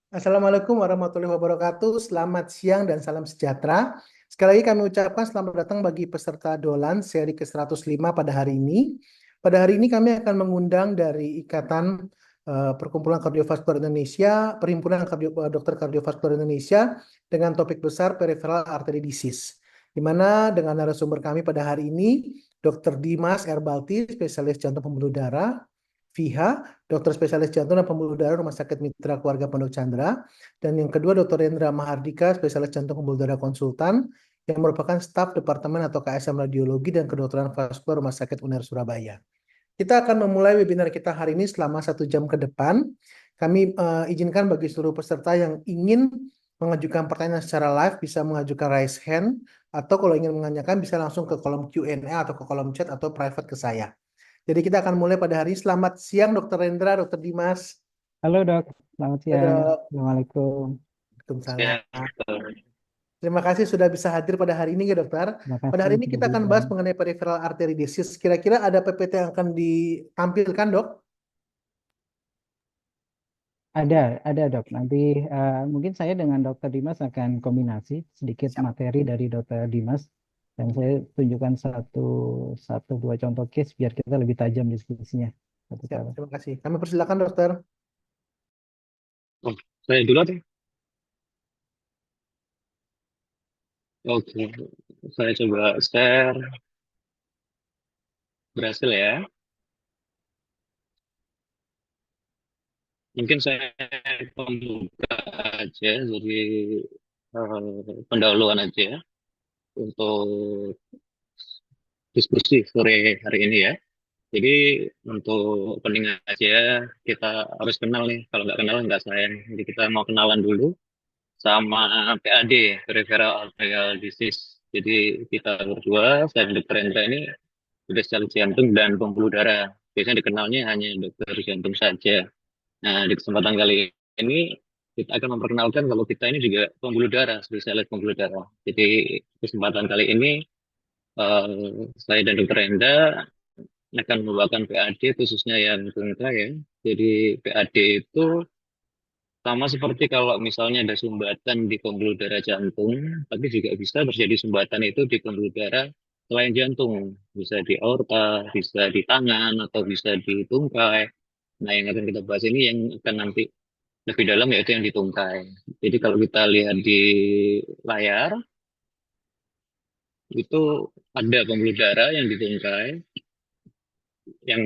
Assalamualaikum warahmatullahi wabarakatuh. Selamat siang dan salam sejahtera. Sekali lagi kami ucapkan selamat datang bagi peserta Dolan seri ke-105 pada hari ini. Pada hari ini kami akan mengundang dari Ikatan Perkumpulan Kardiovaskular Indonesia, Dokter Kardiovaskular Indonesia dengan topik besar peripheral artery disease. Di mana dengan narasumber kami pada hari ini Dr. Dimas Erbalti, spesialis jantung pembuluh darah, Viha, dokter spesialis jantung dan pembuluh darah Rumah Sakit Mitra Keluarga Pondok Chandra. Dan yang kedua, Dr. Rendra Mahardika, spesialis jantung pembuluh darah konsultan, yang merupakan staf Departemen atau KSM Radiologi dan Kedokteran Vaskular Rumah Sakit UNER Surabaya. Kita akan memulai webinar kita hari ini selama 1 jam ke depan. Kami izinkan bagi seluruh peserta yang ingin mengajukan pertanyaan secara live bisa mengajukan raise hand atau kalau ingin menanyakan bisa langsung ke kolom Q&A atau ke kolom chat atau private ke saya. Jadi kita akan mulai pada hari ini. Selamat siang Dokter Rendra, Dokter Dimas. Halo dok, selamat Ya, siang. Dok. Assalamualaikum. Waalaikumsalam. Ya, betul. Terima kasih sudah bisa hadir pada hari ini ya dokter. Terima Pada kasih hari ini sudah kita akan bahas diundang. mengenai peripheral artery disease. Kira-kira ada PPT yang akan ditampilkan dok? Ada dok. Nanti mungkin saya dengan dokter Dimas akan kombinasi sedikit Siap, materi dari dokter Dimas dan saya tunjukkan satu satu dua contoh case biar kita lebih tajam diskusinya. Satu siap. kali. Terima kasih. Kami persilakan dokter. Oh, saya dulu deh. Oke, saya coba share. Berhasil ya. Mungkin saya pembuka aja, jadi pendahuluan aja untuk diskusi sore hari ini ya. Jadi untuk opening aja, kita harus kenal nih. Kalau nggak kenal, nggak sayang. Jadi kita mau kenalan dulu sama PAD, Peripheral Arterial Disease. Jadi kita berdua, saya dan Dr. Endra ini spesialis jantung dan pembuluh darah. Biasanya dikenalnya hanya dokter jantung saja. Nah, di kesempatan kali ini kita akan memperkenalkan kalau kita ini juga pembuluh darah, spesialis pembuluh darah. Jadi kesempatan kali ini saya dan dokter Enda akan membawakan PAD khususnya yang tunggal ya. Jadi PAD itu sama seperti kalau misalnya ada sumbatan di pembuluh darah jantung, tapi juga bisa terjadi sumbatan itu di pembuluh darah selain jantung. Bisa di aorta, bisa di tangan, atau bisa di tungkai. Nah, yang akan kita bahas ini yang akan nanti lebih dalam yaitu yang di tungkai. Jadi kalau kita lihat di layar, itu ada pembuluh darah yang di tungkai, yang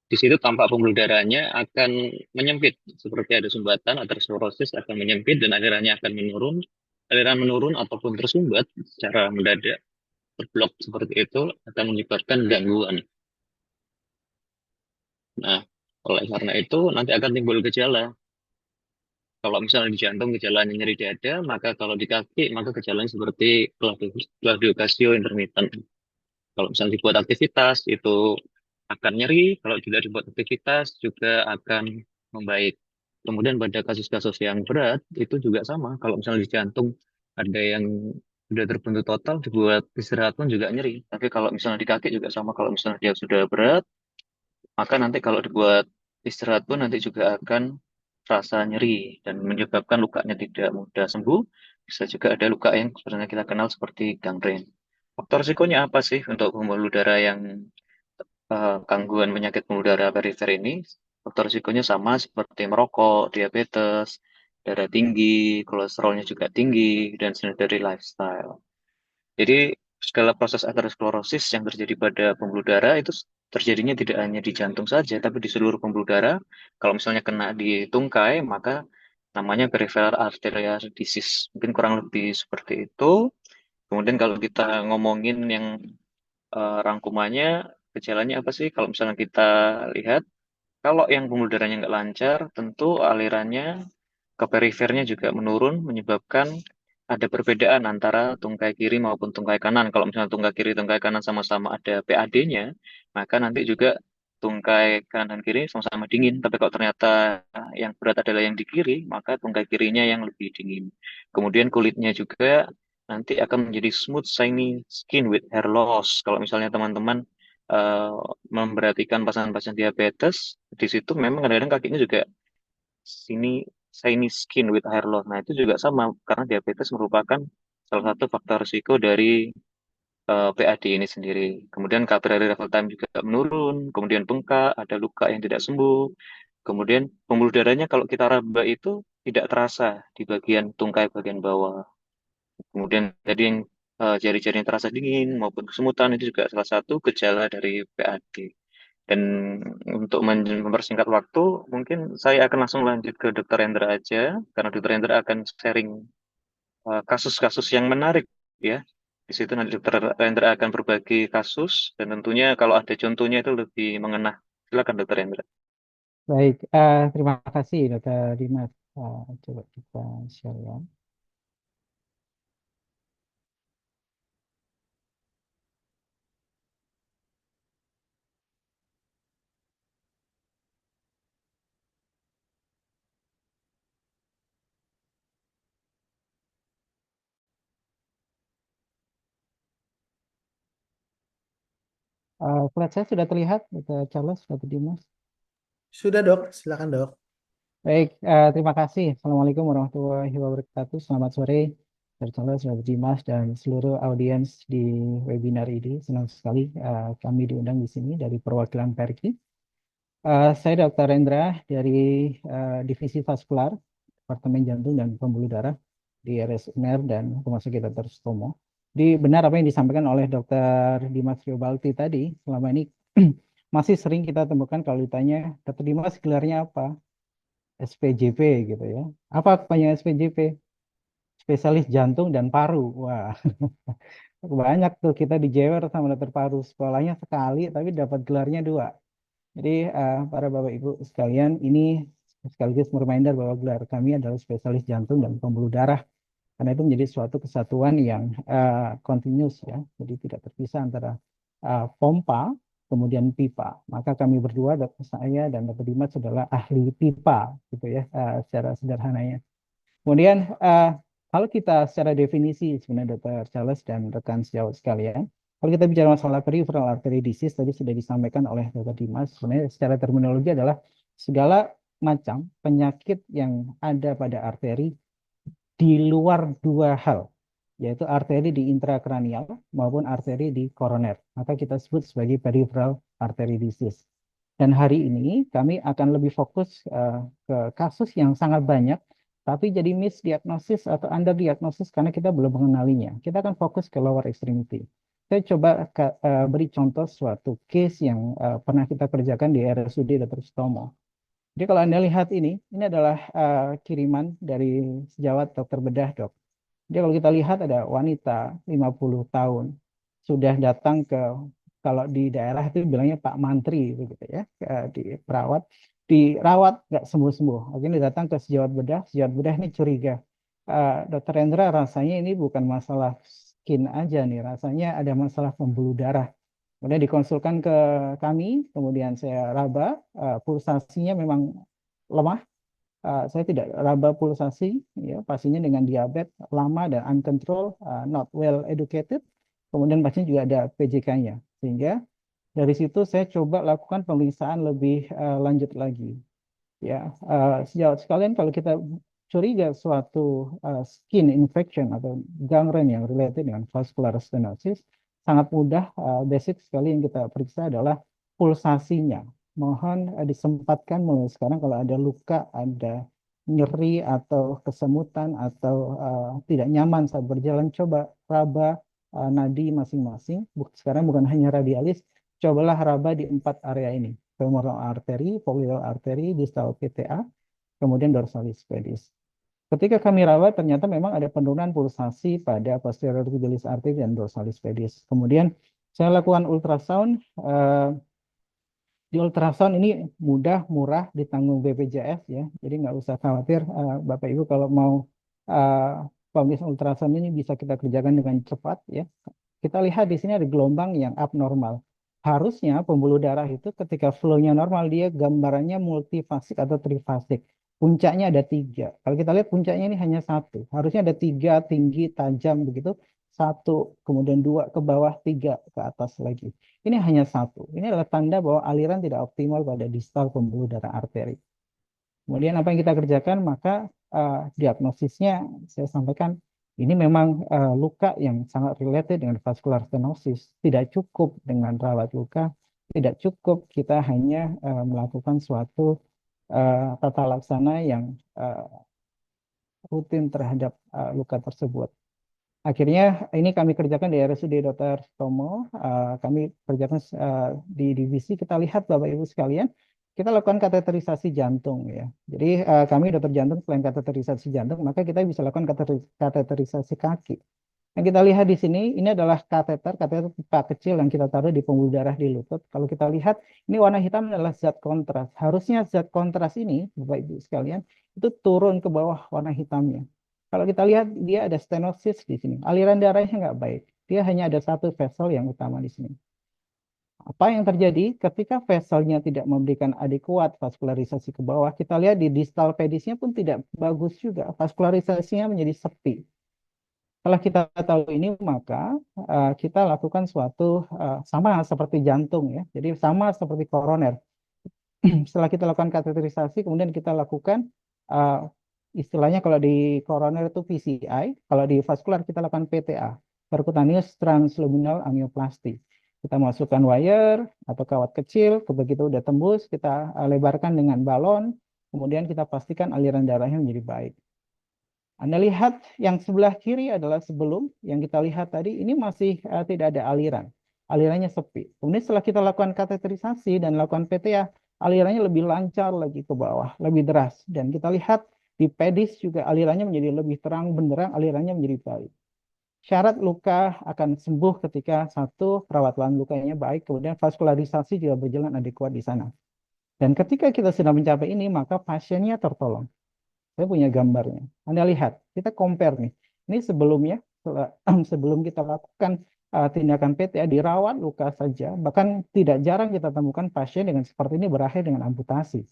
di situ tampak pembuluh darahnya akan menyempit, seperti ada sumbatan, aterosklerosis akan menyempit dan alirannya akan menurun. Aliran menurun ataupun tersumbat secara mendadak, terblok seperti itu akan menyebabkan gangguan. Nah, oleh karena itu nanti akan timbul gejala. Kalau misalnya di jantung gejalanya nyeri dada, maka kalau di kaki maka gejalanya seperti claudication intermittent. Kalau misalnya dibuat aktivitas itu akan nyeri, kalau tidak dibuat aktivitas juga akan membaik. Kemudian pada kasus-kasus yang berat itu juga sama. Kalau misalnya di jantung ada yang sudah terbentuk total, dibuat istirahat pun juga nyeri. Tapi kalau misalnya di kaki juga sama. Kalau misalnya dia sudah berat, maka nanti kalau dibuat istirahat pun nanti juga akan rasa nyeri dan menyebabkan lukanya tidak mudah sembuh. Bisa juga ada luka yang sebenarnya kita kenal seperti gangren. Faktor risikonya apa sih untuk pembuluh darah yang gangguan penyakit pembuluh darah perifer ini? Faktor risikonya sama seperti merokok, diabetes, darah tinggi, kolesterolnya juga tinggi, dan sedentary lifestyle. Jadi segala proses aterosklerosis yang terjadi pada pembuluh darah itu terjadinya tidak hanya di jantung saja, tapi di seluruh pembuluh darah. Kalau misalnya kena di tungkai, maka namanya peripheral arterial disease. Mungkin kurang lebih seperti itu. Kemudian kalau kita ngomongin yang rangkumannya, gejalanya apa sih? Kalau misalnya kita lihat, kalau yang pembuluh darahnya nggak lancar, tentu alirannya ke perifernya juga menurun, menyebabkan ada perbedaan antara tungkai kiri maupun tungkai kanan. Kalau misalnya tungkai kiri, tungkai kanan sama-sama ada PAD-nya, maka nanti juga tungkai kanan dan kiri sama-sama dingin. Tapi kalau ternyata yang berat adalah yang di kiri, maka tungkai kirinya yang lebih dingin. Kemudian kulitnya juga nanti akan menjadi smooth, shiny skin with hair loss. Kalau misalnya teman-teman eh, memperhatikan pasien-pasien diabetes, di situ memang kadang-kadang kakinya juga sini shiny skin with hair loss. Nah, itu juga sama karena diabetes merupakan salah satu faktor risiko dari PAD ini sendiri. Kemudian capillary level time juga menurun, kemudian bengkak, ada luka yang tidak sembuh. Kemudian pembuluh darahnya kalau kita raba itu tidak terasa di bagian tungkai bagian bawah. Kemudian tadi yang jari-jari yang terasa dingin maupun kesemutan itu juga salah satu gejala dari PAD. Dan untuk mempersingkat waktu, mungkin saya akan langsung lanjut ke Dokter Hendra aja, karena Dokter Hendra akan sharing kasus-kasus yang menarik ya. Di situ nanti Dokter Hendra akan berbagi kasus, dan tentunya kalau ada contohnya itu lebih mengena. Silakan Dokter Hendra. Baik, terima kasih Dr. Dimas. Coba kita share ya. Slide saya sudah terlihat, Dr. Charles, Dr. Dimas. Sudah dok, silakan dok. Baik, terima kasih. Assalamualaikum warahmatullahi wabarakatuh. Selamat sore, Dr. Charles, Dr. Dimas, dan seluruh audiens di webinar ini. Senang sekali kami diundang di sini dari perwakilan Perki. Saya Dr. Rendra dari Divisi Vaskular, Departemen Jantung dan Pembuluh Darah di RS UNER dan Rumah Sakit Dr. Sutomo. Di benar apa yang disampaikan oleh Dr. Dimas Riobalti tadi, selama ini masih sering kita temukan kalau ditanya, Dr. Dimas gelarnya apa? SPJP gitu ya. Apa kepanjangan SPJP? Spesialis jantung dan paru. Wah, banyak tuh kita dijewer sama dokter paru. Sekolahnya sekali tapi dapat gelarnya dua. Jadi para Bapak Ibu sekalian, ini sekaligus reminder bahwa gelar kami adalah spesialis jantung dan pembuluh darah. Karena itu menjadi suatu kesatuan yang continuous ya. Jadi tidak terpisah antara pompa kemudian pipa. Maka kami berdua, Dr. saya dan Dr. Dimas adalah ahli pipa gitu ya, secara sederhananya. Kemudian kalau kita secara definisi sebenarnya Dr. Charles dan rekan sejawat sekalian, kalau kita bicara masalah peripheral artery disease tadi sudah disampaikan oleh Dr. Dimas, sebenarnya secara terminologi adalah segala macam penyakit yang ada pada arteri di luar dua hal, yaitu arteri di intrakranial maupun arteri di koroner. Maka kita sebut sebagai peripheral artery disease. Dan hari ini kami akan lebih fokus ke kasus yang sangat banyak, tapi jadi misdiagnosis atau underdiagnosis karena kita belum mengenalinya. Kita akan fokus ke lower extremity. Saya coba beri contoh suatu case yang pernah kita kerjakan di RSUD Dr. Sutomo. Jadi kalau Anda lihat ini adalah kiriman dari sejawat dokter bedah, dok. Jadi kalau kita lihat ada wanita 50 tahun sudah datang ke, kalau di daerah itu bilangnya Pak Mantri begitu ya, dirawat nggak sembuh-sembuh. Akhirnya datang ke sejawat bedah ini curiga. Dokter Rendra rasanya ini bukan masalah skin aja nih, rasanya ada masalah pembuluh darah. Kemudian dikonsulkan ke kami, kemudian saya raba, pulsasinya memang lemah. Saya tidak raba pulsasi, ya, pasiennya dengan diabetes lama dan uncontrolled, not well educated. Kemudian pasien juga ada PJK-nya, sehingga dari situ saya coba lakukan pemeriksaan lebih lanjut lagi. Ya, sejawat sekalian, kalau kita curiga suatu skin infection atau gangren yang related dengan vascular stenosis, sangat mudah, basic sekali yang kita periksa adalah pulsasinya. Mohon disempatkan mulai sekarang kalau ada luka, ada nyeri atau kesemutan atau tidak nyaman saat berjalan, coba raba nadi masing-masing. Sekarang bukan hanya radialis, cobalah raba di 4 area ini. Femoral artery, popliteal artery, distal PTA, kemudian dorsalis pedis. Ketika kami rawat, ternyata memang ada penurunan pulsasi pada posterior tibialis artery dan dorsalis pedis. Kemudian saya lakukan ultrasound. Di ultrasound ini mudah, murah, ditanggung BPJS ya. Jadi nggak usah khawatir, Bapak Ibu kalau mau pemeriksaan ultrasound ini bisa kita kerjakan dengan cepat ya. Kita lihat di sini ada gelombang yang abnormal. Harusnya pembuluh darah itu ketika flow-nya normal, dia gambarannya multifasik atau trifasik. Puncaknya ada 3. Kalau kita lihat puncaknya ini hanya 1. Harusnya ada 3, tinggi, tajam begitu. 1, kemudian 2 ke bawah, 3 ke atas lagi. Ini hanya 1. Ini adalah tanda bahwa aliran tidak optimal pada distal pembuluh darah arteri. Kemudian apa yang kita kerjakan, maka diagnosisnya saya sampaikan ini memang luka yang sangat related dengan vascular stenosis. Tidak cukup dengan rawat luka, tidak cukup kita hanya melakukan suatu tata laksana yang rutin terhadap luka tersebut. Akhirnya ini kami kerjakan di RSUD Dr. Tomo. Kami kerjakan di divisi. Kita lihat Bapak Ibu sekalian, kita lakukan kateterisasi jantung ya. Jadi kami dokter jantung selain kateterisasi jantung, maka kita bisa lakukan kateterisasi kaki. Yang kita lihat di sini, ini adalah kateter pipa kecil yang kita taruh di pembuluh darah di lutut. Kalau kita lihat, ini warna hitam adalah zat kontras. Harusnya zat kontras ini, Bapak Ibu sekalian, itu turun ke bawah warna hitamnya. Kalau kita lihat, dia ada stenosis di sini. Aliran darahnya nggak baik. Dia hanya ada satu vessel yang utama di sini. Apa yang terjadi ketika vesselnya tidak memberikan adekuat vaskularisasi ke bawah? Kita lihat di distal pedisnya pun tidak bagus juga. Vaskularisasinya menjadi sepi. Setelah kita tahu ini, maka kita lakukan suatu sama seperti jantung ya. Jadi sama seperti koroner. Setelah kita lakukan kateterisasi, kemudian kita lakukan istilahnya kalau di koroner itu PCI, kalau di vaskular kita lakukan PTA, percutaneous transluminal angioplasty. Kita masukkan wire atau kawat kecil, begitu udah tembus, kita lebarkan dengan balon, kemudian kita pastikan aliran darahnya menjadi baik. Anda lihat yang sebelah kiri adalah sebelum, yang kita lihat tadi, ini masih tidak ada aliran. Alirannya sepi. Kemudian setelah kita lakukan kateterisasi dan lakukan PTA, alirannya lebih lancar lagi ke bawah, lebih deras. Dan kita lihat di pedis juga alirannya menjadi lebih terang benderang, alirannya menjadi baik. Syarat luka akan sembuh ketika satu, perawatan lukanya baik, kemudian vaskularisasi juga berjalan adekuat di sana. Dan ketika kita sudah mencapai ini, maka pasiennya tertolong. Saya punya gambarnya. Anda lihat, kita compare nih. Ini sebelumnya, sebelum kita lakukan tindakan PTA, dirawat luka saja, bahkan tidak jarang kita temukan pasien dengan seperti ini berakhir dengan amputasi.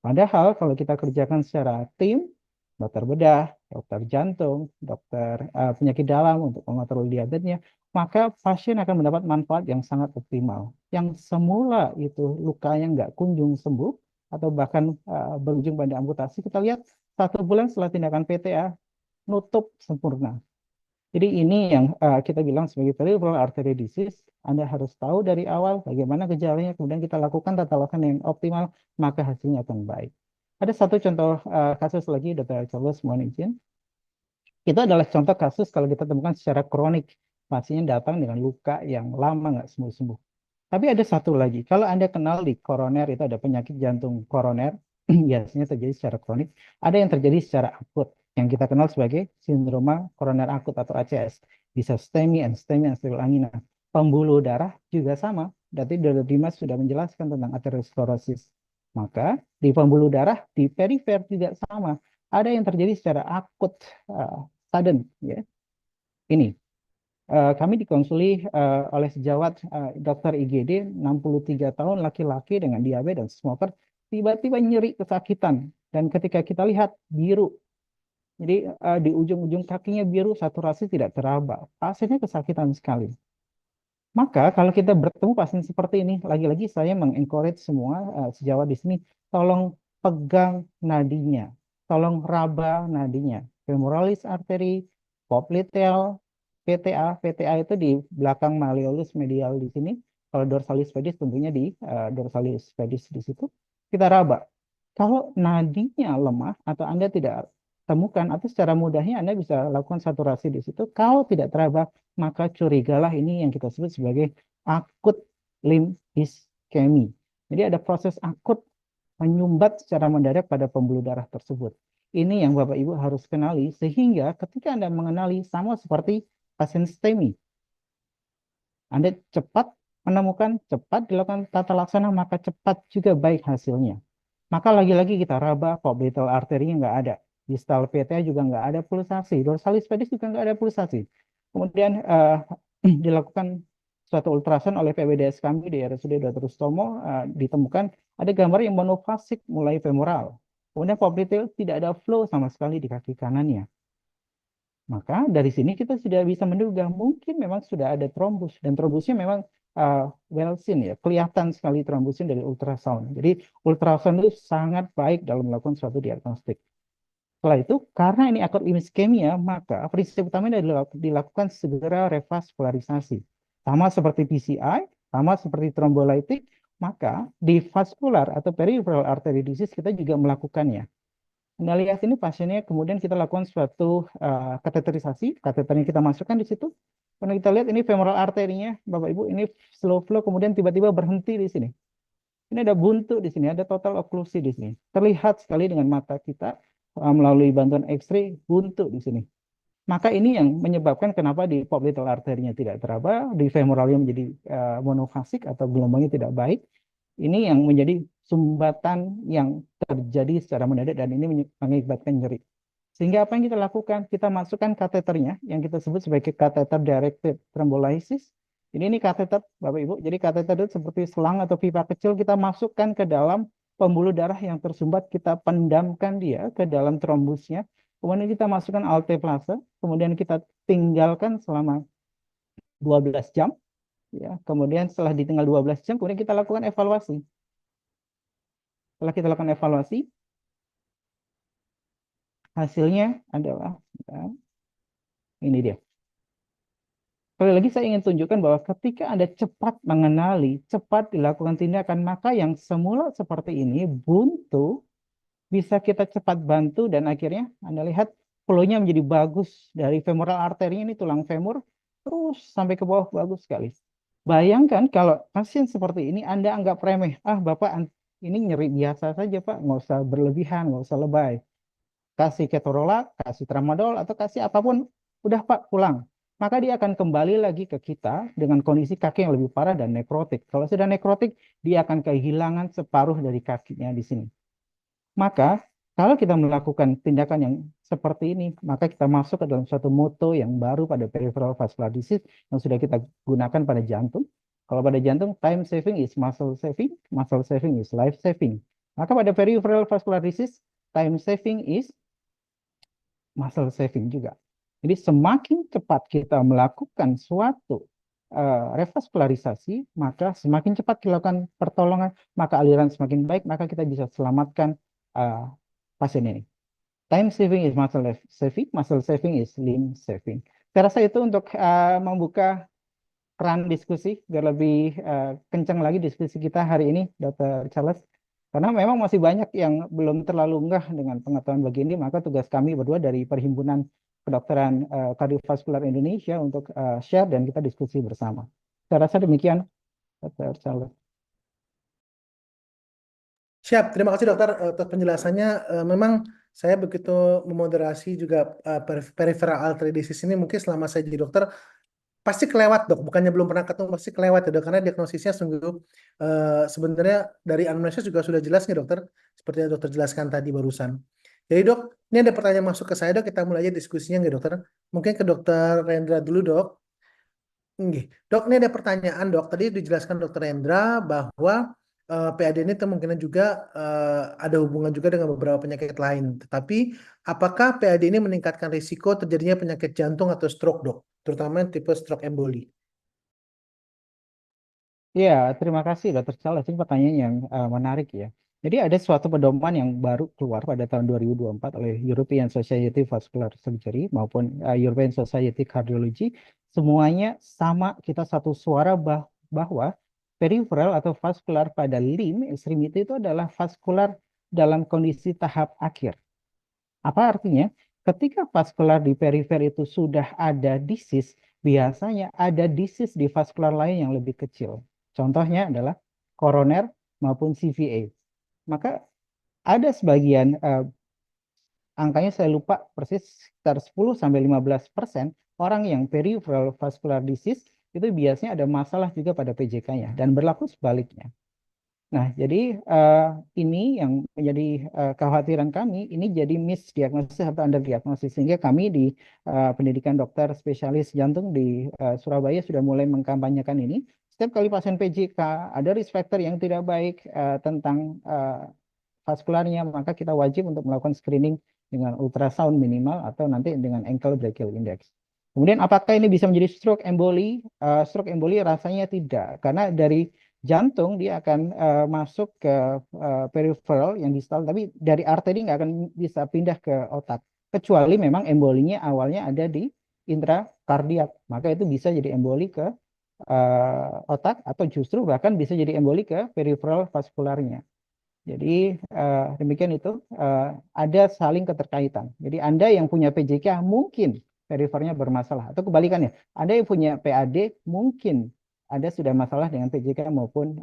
Padahal kalau kita kerjakan secara tim, dokter bedah, dokter jantung, dokter penyakit dalam untuk mengontrol diabetesnya, maka pasien akan mendapat manfaat yang sangat optimal. Yang semula itu lukanya nggak kunjung sembuh, atau bahkan berujung pada amputasi, kita lihat 1 bulan setelah tindakan PTA, nutup sempurna. Jadi ini yang kita bilang sebagai peripheral artery disease. Anda harus tahu dari awal bagaimana gejalanya, kemudian kita lakukan tata laksana yang optimal, maka hasilnya akan baik. Ada satu contoh kasus lagi, Dr. Charles, mohon izin. Itu adalah contoh kasus kalau kita temukan secara kronik. Pasien datang dengan luka yang lama nggak sembuh-sembuh. Tapi ada satu lagi, kalau Anda kenal di koroner itu ada penyakit jantung koroner, biasanya terjadi secara kronik, ada yang terjadi secara akut, yang kita kenal sebagai sindroma koroner akut atau ACS. Bisa STEMI and stabil angina. Pembuluh darah juga sama, berarti Dr. Dimas sudah menjelaskan tentang aterosklerosis. Maka di pembuluh darah, di perifer juga sama. Ada yang terjadi secara akut, sudden. Ya. Ini. Kami dikonsuli oleh sejawat dokter IGD 63 tahun laki-laki dengan diabetes dan smoker, tiba-tiba nyeri kesakitan, dan ketika kita lihat biru, jadi di ujung-ujung kakinya biru, saturasi tidak teraba, pasiennya kesakitan sekali. Maka kalau kita bertemu pasien seperti ini, lagi-lagi saya mengencourage semua sejawat di sini, tolong pegang nadinya, tolong raba nadinya, femoralis artery, popliteal, PTA itu di belakang malleolus medial di sini. Kalau dorsalis pedis tentunya di dorsalis pedis di situ. Kita raba. Kalau nadinya lemah atau Anda tidak temukan, atau secara mudahnya Anda bisa lakukan saturasi di situ. Kalau tidak teraba, maka curigalah ini yang kita sebut sebagai akut limb ischemia. Jadi ada proses akut menyumbat secara mendadak pada pembuluh darah tersebut. Ini yang Bapak Ibu harus kenali, sehingga ketika Anda mengenali, sama seperti pasien STEMI, Anda cepat menemukan, cepat dilakukan tata laksana, maka cepat juga baik hasilnya. Maka lagi-lagi kita raba, popliteal arterinya nggak ada. Distal PTA juga nggak ada pulsasi. Dorsalis pedis juga nggak ada pulsasi. Kemudian dilakukan suatu ultrasound oleh PBDS kami di RSUD Dr. Sutomo, ditemukan ada gambar yang monofasik mulai femoral. Kemudian popliteal tidak ada flow sama sekali di kaki kanannya. Maka dari sini kita sudah bisa menduga mungkin memang sudah ada trombus, dan trombusnya memang well seen ya, kelihatan sekali trombosit dari ultrasound. Jadi ultrasound itu sangat baik dalam melakukan suatu diagnostik. Setelah itu, karena ini akut iskemia, maka prinsip utamanya adalah dilakukan segera revaskularisasi. Sama seperti PCI, sama seperti trombolitik, maka di vaskular atau peripheral artery disease kita juga melakukannya. Anda lihat ini pasiennya, kemudian kita lakukan suatu kateterisasi, kateternya kita masukkan di situ. Kemudian kita lihat ini femoral arterinya, Bapak Ibu, ini slow flow, kemudian tiba-tiba berhenti di sini. Ini ada buntu di sini, ada total oklusi di sini. Terlihat sekali dengan mata kita melalui bantuan X-ray buntu di sini. Maka ini yang menyebabkan kenapa di popliteal arterinya tidak teraba, di femoralnya menjadi monofasik atau gelombangnya tidak baik. Ini yang menjadi sumbatan yang terjadi secara mendadak dan ini mengakibatkan nyeri. Sehingga apa yang kita lakukan? Kita masukkan kateternya yang kita sebut sebagai kateter directed thrombolysis. Ini kateter, Bapak Ibu. Jadi kateter itu seperti selang atau pipa kecil kita masukkan ke dalam pembuluh darah yang tersumbat, kita pendamkan dia ke dalam trombusnya. Kemudian kita masukkan alteplase, kemudian kita tinggalkan selama 12 jam. Ya, kemudian setelah ditinggal 12 jam, kemudian kita lakukan evaluasi. Setelah kita lakukan evaluasi, hasilnya adalah ini dia. Sekali lagi saya ingin tunjukkan bahwa ketika Anda cepat mengenali, cepat dilakukan tindakan, maka yang semula seperti ini buntu bisa kita cepat bantu dan akhirnya Anda lihat flow-nya menjadi bagus dari femoral artery ini, tulang femur terus sampai ke bawah, bagus sekali. Bayangkan kalau pasien seperti ini Anda anggap remeh, Bapak ini nyeri biasa saja Pak, nggak usah berlebihan, nggak usah lebay. Kasih ketorolak, kasih tramadol, atau kasih apapun, udah Pak pulang. Maka dia akan kembali lagi ke kita dengan kondisi kaki yang lebih parah dan nekrotik. Kalau sudah nekrotik, dia akan kehilangan separuh dari kakinya di sini. Maka kalau kita melakukan tindakan yang seperti ini, maka kita masuk ke dalam suatu moto yang baru pada peripheral vascular disease yang sudah kita gunakan pada jantung. Kalau pada jantung, time saving is muscle saving is life saving. Maka pada peripheral vascular disease, time saving is muscle saving juga. Jadi semakin cepat kita melakukan suatu revaskularisasi, maka semakin cepat dilakukan pertolongan, maka aliran semakin baik, maka kita bisa selamatkan pasien ini. Time saving is muscle saving is limb saving. Saya rasa itu untuk membuka keran diskusi biar lebih kencang lagi diskusi kita hari ini, Dr. Charles. Karena memang masih banyak yang belum terlalu ngeh dengan pengetahuan begini, maka tugas kami berdua dari Perhimpunan Kedokteran Kardiovaskular Indonesia untuk share dan kita diskusi bersama. Saya rasa demikian, Dr. Charles. Siap, terima kasih dokter atas penjelasannya. Memang saya begitu memoderasi juga peripheral artery disease ini mungkin selama saya jadi dokter pasti kelewat dok, bukannya belum pernah ketemu, pasti kelewat ya dok, karena diagnosisnya sungguh sebenarnya dari anamnesis juga sudah jelas nih dokter, seperti yang dokter jelaskan tadi barusan. Jadi dok, ini ada pertanyaan masuk ke saya dok, kita mulai aja diskusinya nggak dokter? Mungkin ke dokter Rendra dulu dok. Dok, ini ada pertanyaan dok, tadi dijelaskan dokter Rendra bahwa PAD ini kemungkinan juga ada hubungan juga dengan beberapa penyakit lain. Tetapi apakah PAD ini meningkatkan risiko terjadinya penyakit jantung atau stroke dok? Terutama tipe stroke emboli. Ya, terima kasih Dr. Charles. Ini pertanyaan yang menarik ya. Jadi ada suatu pedoman yang baru keluar pada tahun 2024 oleh European Society Vascular Surgery maupun European Society Cardiology. Semuanya sama, kita satu suara bahwa peripheral atau vaskular pada limb extremity itu adalah vaskular dalam kondisi tahap akhir. Apa artinya? Ketika vaskular di perifer itu sudah ada disease, biasanya ada disease di vaskular lain yang lebih kecil. Contohnya adalah koroner maupun CVA. Maka ada sebagian angkanya saya lupa persis, sekitar 10-15% orang yang peripheral vascular disease itu biasanya ada masalah juga pada PJK-nya dan berlaku sebaliknya. Nah, jadi ini yang menjadi kekhawatiran kami, ini jadi misdiagnosis atau underdiagnosis. Sehingga kami di pendidikan dokter spesialis jantung di Surabaya sudah mulai mengkampanyekan ini. Setiap kali pasien PJK ada risk factor yang tidak baik tentang vaskularnya, maka kita wajib untuk melakukan screening dengan ultrasound minimal atau nanti dengan ankle brachial index. Kemudian apakah ini bisa menjadi stroke emboli? Stroke emboli rasanya tidak, karena dari jantung dia akan masuk ke peripheral yang distal, tapi dari arteri nggak akan bisa pindah ke otak. Kecuali memang embolinya awalnya ada di intrakardiak, maka itu bisa jadi emboli ke otak atau justru bahkan bisa jadi emboli ke peripheral vaskularnya. Jadi demikian itu ada saling keterkaitan. Jadi Anda yang punya PJK mungkin perifernya bermasalah atau kebalikannya. Anda yang punya PAD mungkin Anda sudah masalah dengan PJK maupun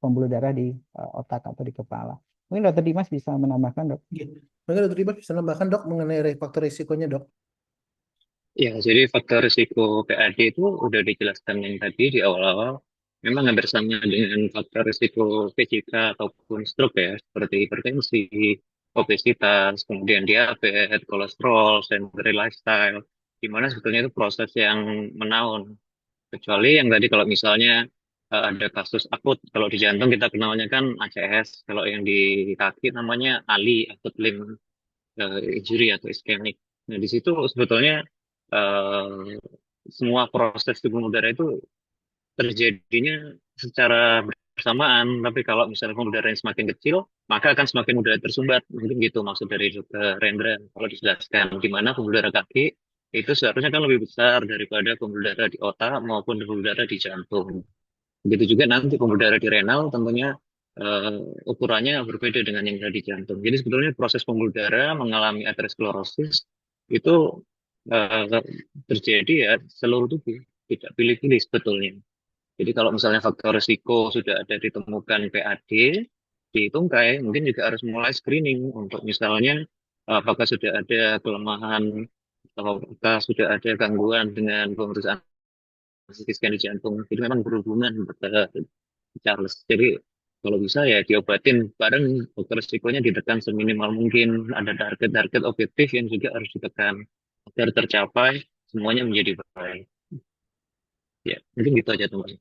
pembuluh darah di otak atau di kepala. Mungkin Dokter Dimas bisa menambahkan, Dok. Oke. Mungkin Dokter Dimas bisa nambahkan dok mengenai faktor risikonya dok. Ya, jadi faktor risiko PAD itu udah dijelaskan yang tadi di awal-awal. Memang hampir sama dengan faktor risiko PJK ataupun stroke ya, seperti hipertensi, obesitas, kemudian diabetes, kolesterol, sedentary lifestyle, di mana sebetulnya itu proses yang menaun. Kecuali yang tadi kalau misalnya ada kasus akut, kalau di jantung kita kenalnya kan ACS, kalau yang di kaki namanya ALI, acute limb injury atau ischemic. Nah, di situ sebetulnya eh, semua proses di pembuluh darah itu terjadinya secara bersamaan. Tapi kalau misalnya pembuluh darah yang semakin kecil, maka akan semakin mudah tersumbat. Mungkin gitu maksud dari Dr. Rendra kalau dijelaskan. Di mana pembuluh darah kaki itu seharusnya kan lebih besar daripada pembuluh darah di otak maupun pembuluh darah di jantung. Begitu juga nanti pembuluh darah di renal tentunya eh, ukurannya berbeda dengan yang ada di jantung. Jadi sebetulnya proses pembuluh darah mengalami aterosklerosis itu eh, terjadi ya seluruh tubuh, tidak pilih-pilih sebetulnya. Jadi kalau misalnya faktor risiko sudah ada ditemukan PAD di tungkai, mungkin juga harus mulai screening untuk misalnya apakah sudah ada kelemahan atau apakah sudah ada gangguan dengan pemeriksaan CT scan di jantung. Jadi memang berhubungan Charles. Jadi kalau bisa ya diobatin bareng faktor risikonya ditekan seminimal mungkin. Ada target-target objektif yang juga harus ditekan agar tercapai semuanya menjadi baik. Ya, mungkin gitu aja teman.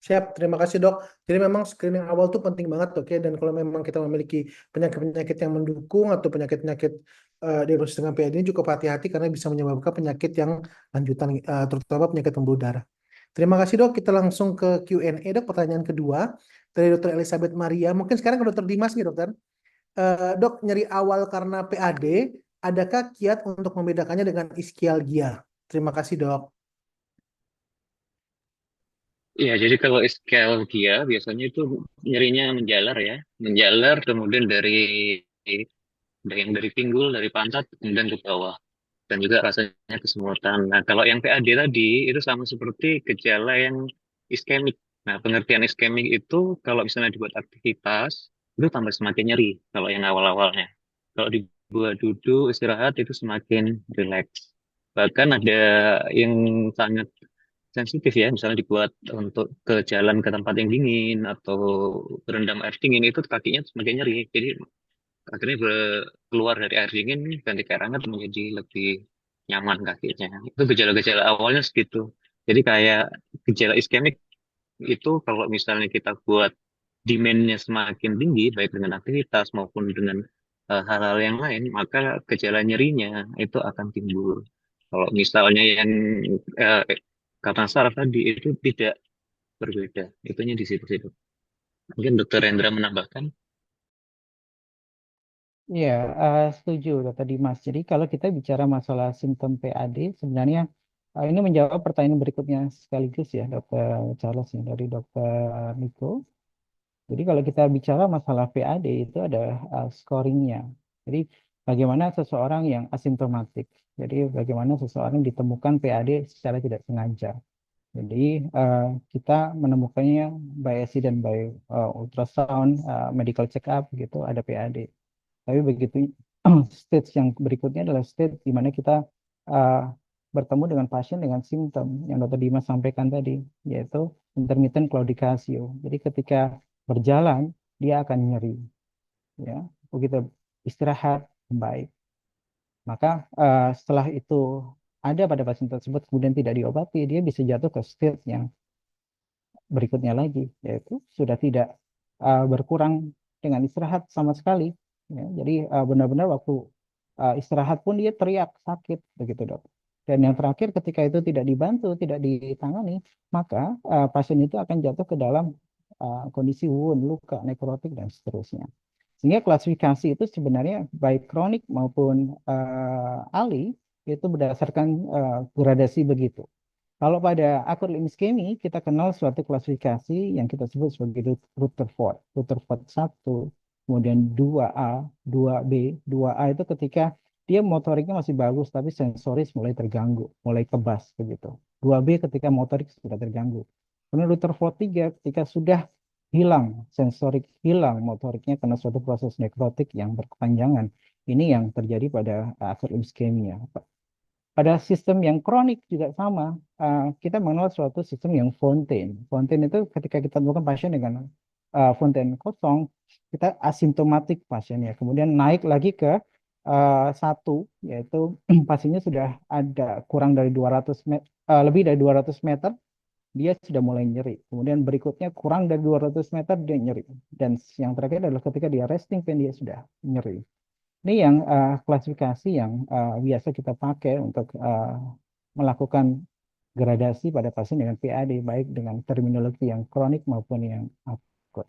Siap, terima kasih dok. Jadi memang screening awal tuh penting banget dok ya. Dan kalau memang kita memiliki penyakit-penyakit yang mendukung atau penyakit-penyakit diagnosis dengan PID ini cukup hati-hati karena bisa menyebabkan penyakit yang lanjutan, terutama penyakit pembuluh darah. Terima kasih dok. Kita langsung ke Q&A dok. Pertanyaan kedua dari Dokter Elizabeth Maria. Mungkin sekarang ke Dokter Dimas nih dokter. Dok, nyeri awal karena PAD, adakah kiat untuk membedakannya dengan iskialgia? Terima kasih dok. Iya, jadi kalau ischialgia biasanya itu nyerinya menjalar ya. Menjalar kemudian dari pinggul, dari pantat, kemudian ke bawah. Dan juga rasanya kesemutan. Nah, kalau yang PAD tadi itu sama seperti gejala yang iskemik. Nah, pengertian iskemik itu kalau misalnya dibuat aktivitas, itu tambah semakin nyeri kalau yang awal-awalnya. Kalau dibuat duduk, istirahat, itu semakin rileks. Bahkan ada yang sangat sensitif ya, misalnya dibuat untuk ke jalan ke tempat yang dingin atau berendam air dingin, itu kakinya semakin nyeri. Jadi akhirnya keluar dari air dingin ganti ke air hangat menjadi lebih nyaman kakinya. Itu gejala-gejala awalnya segitu. Jadi kayak gejala iskemik itu kalau misalnya kita buat demand-nya semakin tinggi baik dengan aktivitas maupun dengan hal-hal yang lain, maka gejala nyerinya itu akan timbul. Kalau misalnya yang eh, karena saraf tadi itu tidak berbeda, itunya di situ-situ. Mungkin Dokter Rendra menambahkan. Iya, setuju Dokter Dimas. Jadi kalau kita bicara masalah simptom PAD, sebenarnya ini menjawab pertanyaan berikutnya sekaligus ya, Dokter Charles ya, dari Dokter Niko. Jadi kalau kita bicara masalah PAD itu ada scoringnya. Jadi bagaimana seseorang yang asimptomatik. Jadi bagaimana seseorang ditemukan PAD secara tidak sengaja. Jadi eh, kita menemukannya by accident, by ultrasound, medical check up gitu ada PAD. Tapi begitu stage yang berikutnya adalah stage di mana kita uh, bertemu dengan pasien dengan simptom yang Dr. Dimas sampaikan tadi, yaitu intermittent claudication. Jadi ketika berjalan dia akan nyeri, ya. Begitu istirahat baik, maka setelah itu ada pada pasien tersebut kemudian tidak diobati, dia bisa jatuh ke stage yang berikutnya lagi, yaitu sudah tidak berkurang dengan istirahat sama sekali. Ya, jadi benar-benar waktu istirahat pun dia teriak sakit begitu dok. Dan yang terakhir, ketika itu tidak dibantu, tidak ditangani, maka pasien itu akan jatuh ke dalam kondisi wound, luka, nekrotik, dan seterusnya. Sehingga klasifikasi itu sebenarnya baik kronik maupun ALI itu berdasarkan gradasi begitu. Kalau pada akut iskemi, kita kenal suatu klasifikasi yang kita sebut sebagai Rutherford. Rutherford 1, kemudian 2A, 2B. 2A itu ketika dia motoriknya masih bagus, tapi sensoris mulai terganggu, mulai kebas begitu. 2B ketika motorik sudah terganggu. Kemudian Rutherford 3 ketika sudah hilang sensorik, hilang motoriknya karena suatu proses nekrotik yang berkepanjangan. Ini yang terjadi pada akut iskemia. Pada sistem yang kronik juga sama. Kita mengenal suatu sistem yang Fontaine. Fontaine itu ketika kita temukan pasien dengan Fontaine kosong, kita asimptomatik pasiennya. Kemudian naik lagi ke satu, yaitu pasiennya sudah ada kurang dari 200 meter, lebih dari 200 meter, dia sudah mulai nyeri. Kemudian berikutnya kurang dari 200 meter dia nyeri. Dan yang terakhir adalah ketika dia resting pain dia sudah nyeri. Ini yang klasifikasi yang biasa kita pakai untuk melakukan gradasi pada pasien dengan PAD, baik dengan terminologi yang kronik maupun yang akut.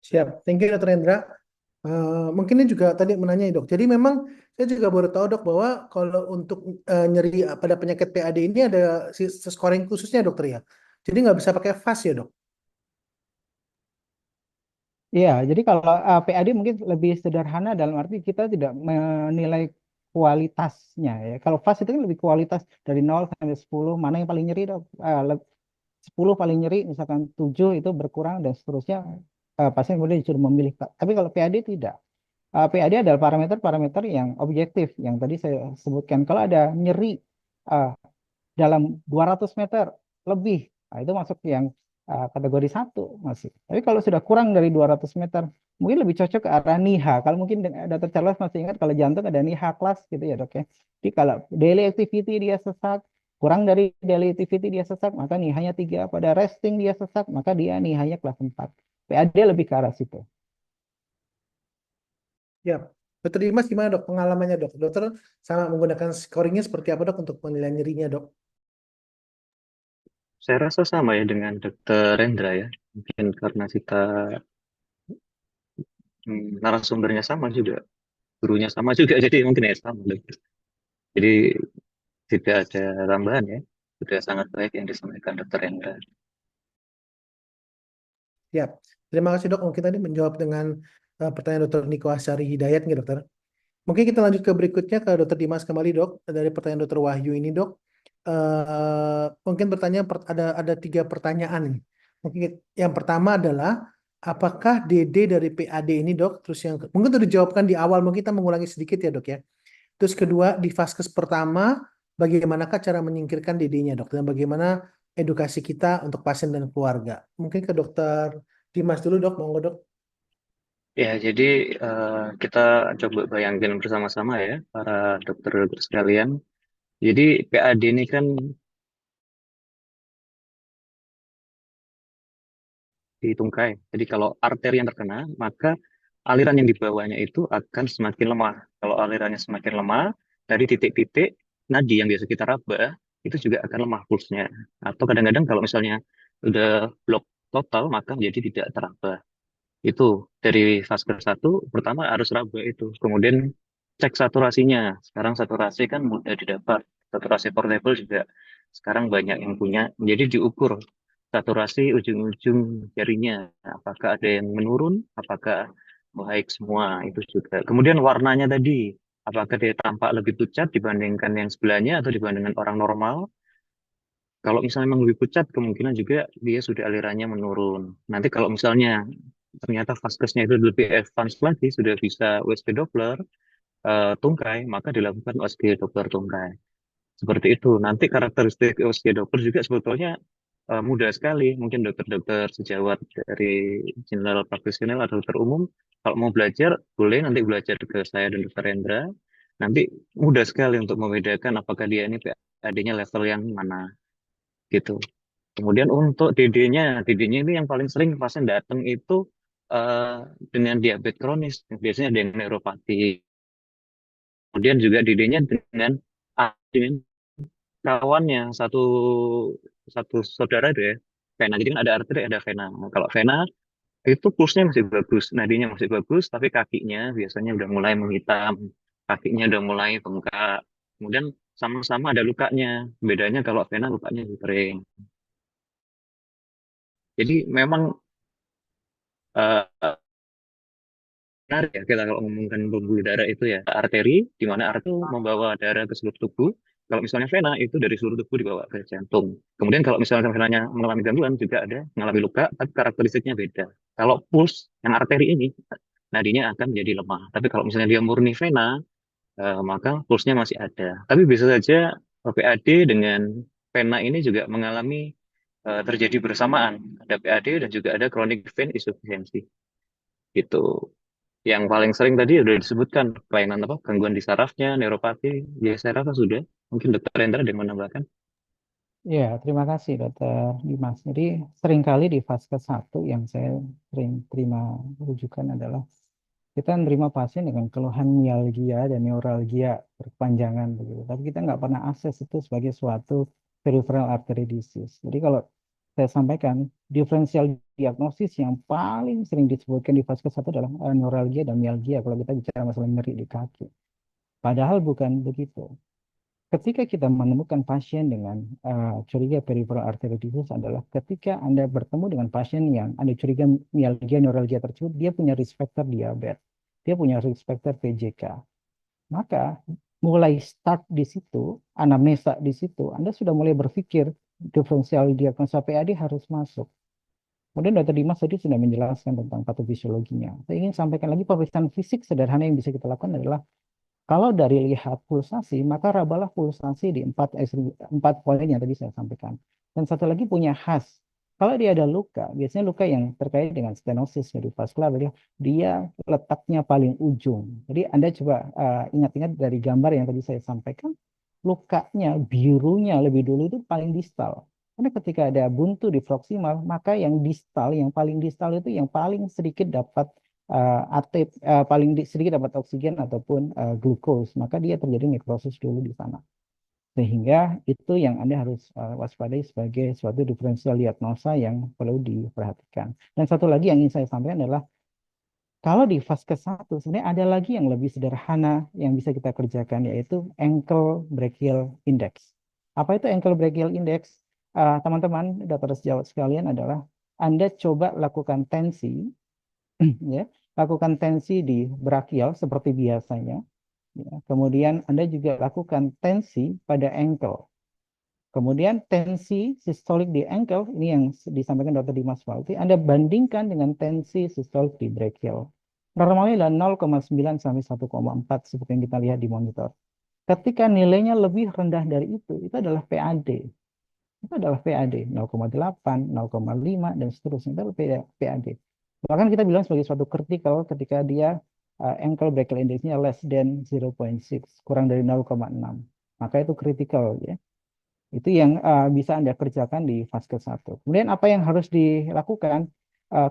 Siap. Thank you, Dr. Hendra. Mungkin ini juga tadi menanya dok. Jadi memang saya juga baru tahu dok bahwa kalau untuk nyeri pada penyakit PAD ini ada scoring khususnya dokter ya. Jadi nggak bisa pakai FAST ya dok. Iya, jadi kalau PAD mungkin lebih sederhana dalam arti kita tidak menilai kualitasnya ya. Kalau FAST itu kan lebih kualitas dari 0 sampai 10, mana yang paling nyeri dok? 10 paling nyeri, misalkan 7 itu berkurang dan seterusnya. Pasien kemudian disuruh memilih. Tapi kalau PAD tidak. PAD adalah parameter-parameter yang objektif yang tadi saya sebutkan. Kalau ada nyeri uh, dalam 200 meter lebih, nah itu masuk yang kategori 1 masih. Tapi kalau sudah kurang dari 200 meter, mungkin lebih cocok ke arah NIHA. Kalau mungkin Dr. Charles masih ingat kalau jantung ada NIHA kelas gitu ya dok ya. Jadi kalau daily activity dia sesak, kurang dari daily activity dia sesak, maka NIHA-nya 3. Pada resting dia sesak, maka dia NIHA-nya kelas 4. PAD lebih ke arah situ. Ya, Dokter Dimas gimana dok pengalamannya dok? Dokter sama menggunakan scoringnya seperti apa dok untuk penilaian nyerinya dok? Saya rasa sama ya dengan Dr. Rendra ya. Mungkin karena kita narasumbernya sama juga, gurunya sama juga, jadi mungkin ya sama. Jadi tidak ada tambahan ya. Sudah sangat baik yang disampaikan Dr. Rendra. Ya, terima kasih dok. Mungkin tadi menjawab dengan pertanyaan Dokter Niko Asyari Hidayat nih dokter. Mungkin kita lanjut ke berikutnya ke Dokter Dimas kembali dok. Dari pertanyaan Dokter Wahyu ini dok. Mungkin bertanya ada 3 pertanyaan nih. Mungkin yang pertama adalah apakah DD dari PAD ini dok? Terus yang mungkin sudah dijawabkan di awal, mungkin kita mengulangi sedikit ya dok ya. Terus kedua di vaskes pertama, bagaimanakah cara menyingkirkan DD-nya dok? Dan bagaimana edukasi kita untuk pasien dan keluarga? Mungkin ke Dokter Dimas dulu dok, monggo dok. Ya, jadi kita coba bayangin bersama-sama ya, para dokter-dokter sekalian. Jadi PAD ini kan di tungkai. Jadi kalau arteri yang terkena, maka aliran yang dibawanya itu akan semakin lemah. Kalau alirannya semakin lemah, dari titik-titik nadi yang biasa kita raba, itu juga akan lemah pulsnya. Atau kadang-kadang kalau misalnya udah blok total, maka menjadi tidak teraba. Itu dari fase 1, pertama harus raba itu. Kemudian cek saturasinya. Sekarang saturasi kan mudah didapat. Saturasi portable juga sekarang banyak yang punya. Jadi diukur saturasi ujung-ujung jarinya. Apakah ada yang menurun, apakah baik semua, itu juga. Kemudian warnanya tadi, apakah dia tampak lebih pucat dibandingkan yang sebelahnya atau dibandingkan orang normal. Kalau misalnya memang lebih pucat, kemungkinan juga dia sudah alirannya menurun. Nanti kalau misalnya ternyata vaskesnya itu lebih advance lagi, sudah bisa USG Doppler, tungkai, maka dilakukan USG Doppler tungkai. Seperti itu. Nanti karakteristik USG Doppler juga sebetulnya mudah sekali. Mungkin dokter-dokter sejawat dari general practitioner atau dokter umum, kalau mau belajar, boleh nanti belajar ke saya dan dokter Rendra. Nanti mudah sekali untuk membedakan apakah dia ini PAD-nya level yang mana gitu. Kemudian untuk DD-nya ini yang paling sering pasien datang itu eh, dengan diabetes kronis. Biasanya ada yang neuropati Kemudian juga DD-nya dengan dengan kawannya satu satu saudara itu ya, vena. Jadi kan ada arteri, ada vena. Nah, kalau vena itu pulsnya masih bagus, nadinya masih bagus, tapi kakinya biasanya udah mulai menghitam, kakinya udah mulai bengkak. Kemudian sama-sama ada lukanya. Bedanya kalau vena lukanya lebih kering. Jadi memang eh, menarik ya kita kalau ngomongkan pembuluh darah itu ya arteri, di mana arteri itu membawa darah ke seluruh tubuh. Kalau misalnya vena itu dari seluruh tubuh dibawa ke jantung. Kemudian kalau misalnya venanya mengalami gangguan juga ada mengalami luka, tapi karakteristiknya beda. Kalau puls yang arteri ini nadinya akan menjadi lemah. Tapi kalau misalnya dia murni vena, maka pulsnya masih ada. Tapi bisa saja PAD dengan vena ini juga mengalami terjadi bersamaan. Ada PAD dan juga ada chronic vein insufficiency. Gitu. Yang paling sering tadi sudah disebutkan kelainan apa? Gangguan di sarafnya, neuropati. Ya, saya rasa sudah. Mungkin Dokter Rendra ada yang menambahkan. Ya, terima kasih Dokter Dimas. Jadi seringkali di fase 1 yang saya sering terima rujukan adalah kita menerima pasien dengan keluhan mialgia dan neuralgia berkepanjangan begitu. Tapi kita nggak pernah akses itu sebagai suatu peripheral artery disease. Jadi kalau saya sampaikan, diferensial diagnosis yang paling sering disebutkan di fase 1 adalah neuralgia dan mialgia kalau kita bicara masalah nyeri di kaki. Padahal bukan begitu. Ketika kita menemukan pasien dengan curiga peripheral artery disease adalah ketika Anda bertemu dengan pasien yang Anda curiga mialgia neuralgia tersebut, dia punya risk factor diabetes, dia punya risk factor PJK. Maka mulai start di situ, anamnesa di situ, Anda sudah mulai berpikir diferensial diagnosa PAD harus masuk. Kemudian Dr. Dimas tadi sudah menjelaskan tentang patofisiologinya. Saya ingin sampaikan lagi pemeriksaan fisik sederhana yang bisa kita lakukan adalah kalau dari lihat pulsasi, maka rabalah pulsasi di empat poin yang tadi saya sampaikan. Dan satu lagi punya khas. Kalau dia ada luka, biasanya luka yang terkait dengan stenosis dari vaskular, dia letaknya paling ujung. Jadi Anda coba ingat-ingat dari gambar yang tadi saya sampaikan, lukanya birunya lebih dulu itu paling distal. Karena ketika ada buntu di proksimal, maka yang distal, yang paling distal itu yang paling sedikit dapat paling sedikit dapat oksigen ataupun glukos, maka dia terjadi nekrosis dulu di sana. Sehingga itu yang Anda harus waspadai sebagai suatu diferensial diagnosa yang perlu diperhatikan. Dan satu lagi yang ingin saya sampaikan adalah kalau di fase 1 sebenarnya ada lagi yang lebih sederhana yang bisa kita kerjakan yaitu ankle brachial index. Apa itu ankle brachial index? Teman-teman, dokter sejawat sekalian adalah Anda coba lakukan tensi ya, lakukan tensi di brachial seperti biasanya. Ya. Kemudian Anda juga lakukan tensi pada ankle. Kemudian tensi sistolik di ankle, ini yang disampaikan Dr. Dimas Falti, Anda bandingkan dengan tensi sistolik di brachial. Normalnya adalah 0,9 sampai 1,4 seperti yang kita lihat di monitor. Ketika nilainya lebih rendah dari itu adalah PAD. Itu adalah PAD 0,8, 0,5 dan seterusnya. Itu adalah PAD. Bahkan kita bilang sebagai suatu kritikal ketika dia ankle brachial index-nya less than 0,6, kurang dari 0,6. Maka itu kritikal ya. Itu yang bisa Anda kerjakan di fase 1. Kemudian apa yang harus dilakukan?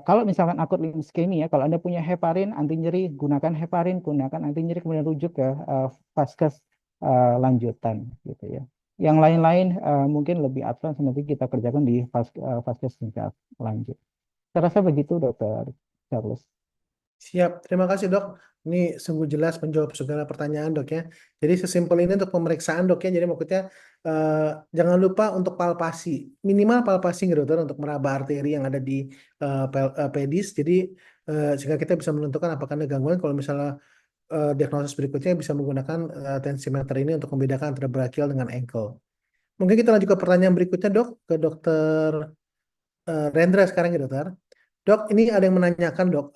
Kalau misalkan akut limb ischemia, kalau Anda punya heparin, anti nyeri, gunakan heparin, gunakan anti nyeri, kemudian rujuk ke vaskes lanjutan gitu ya. Yang lain-lain mungkin lebih advance nanti kita kerjakan di vaskes tingkat lanjut. Saya rasa begitu, Dokter Charles. Siap, terima kasih dok. Ini sungguh jelas menjawab segala pertanyaan dok ya. Jadi sesimpel ini untuk pemeriksaan dok ya. Jadi maksudnya eh, jangan lupa untuk palpasi, minimal palpasi nggak dokter untuk meraba arteri yang ada di pedis. Jadi sehingga kita bisa menentukan apakah ada gangguan. Kalau misalnya diagnosis berikutnya bisa menggunakan tensimeter ini untuk membedakan antara brachial dengan ankle. Mungkin kita lanjut ke pertanyaan berikutnya dok, ke dokter Rendra sekarang ya dokter. Dok, ini ada yang menanyakan dok,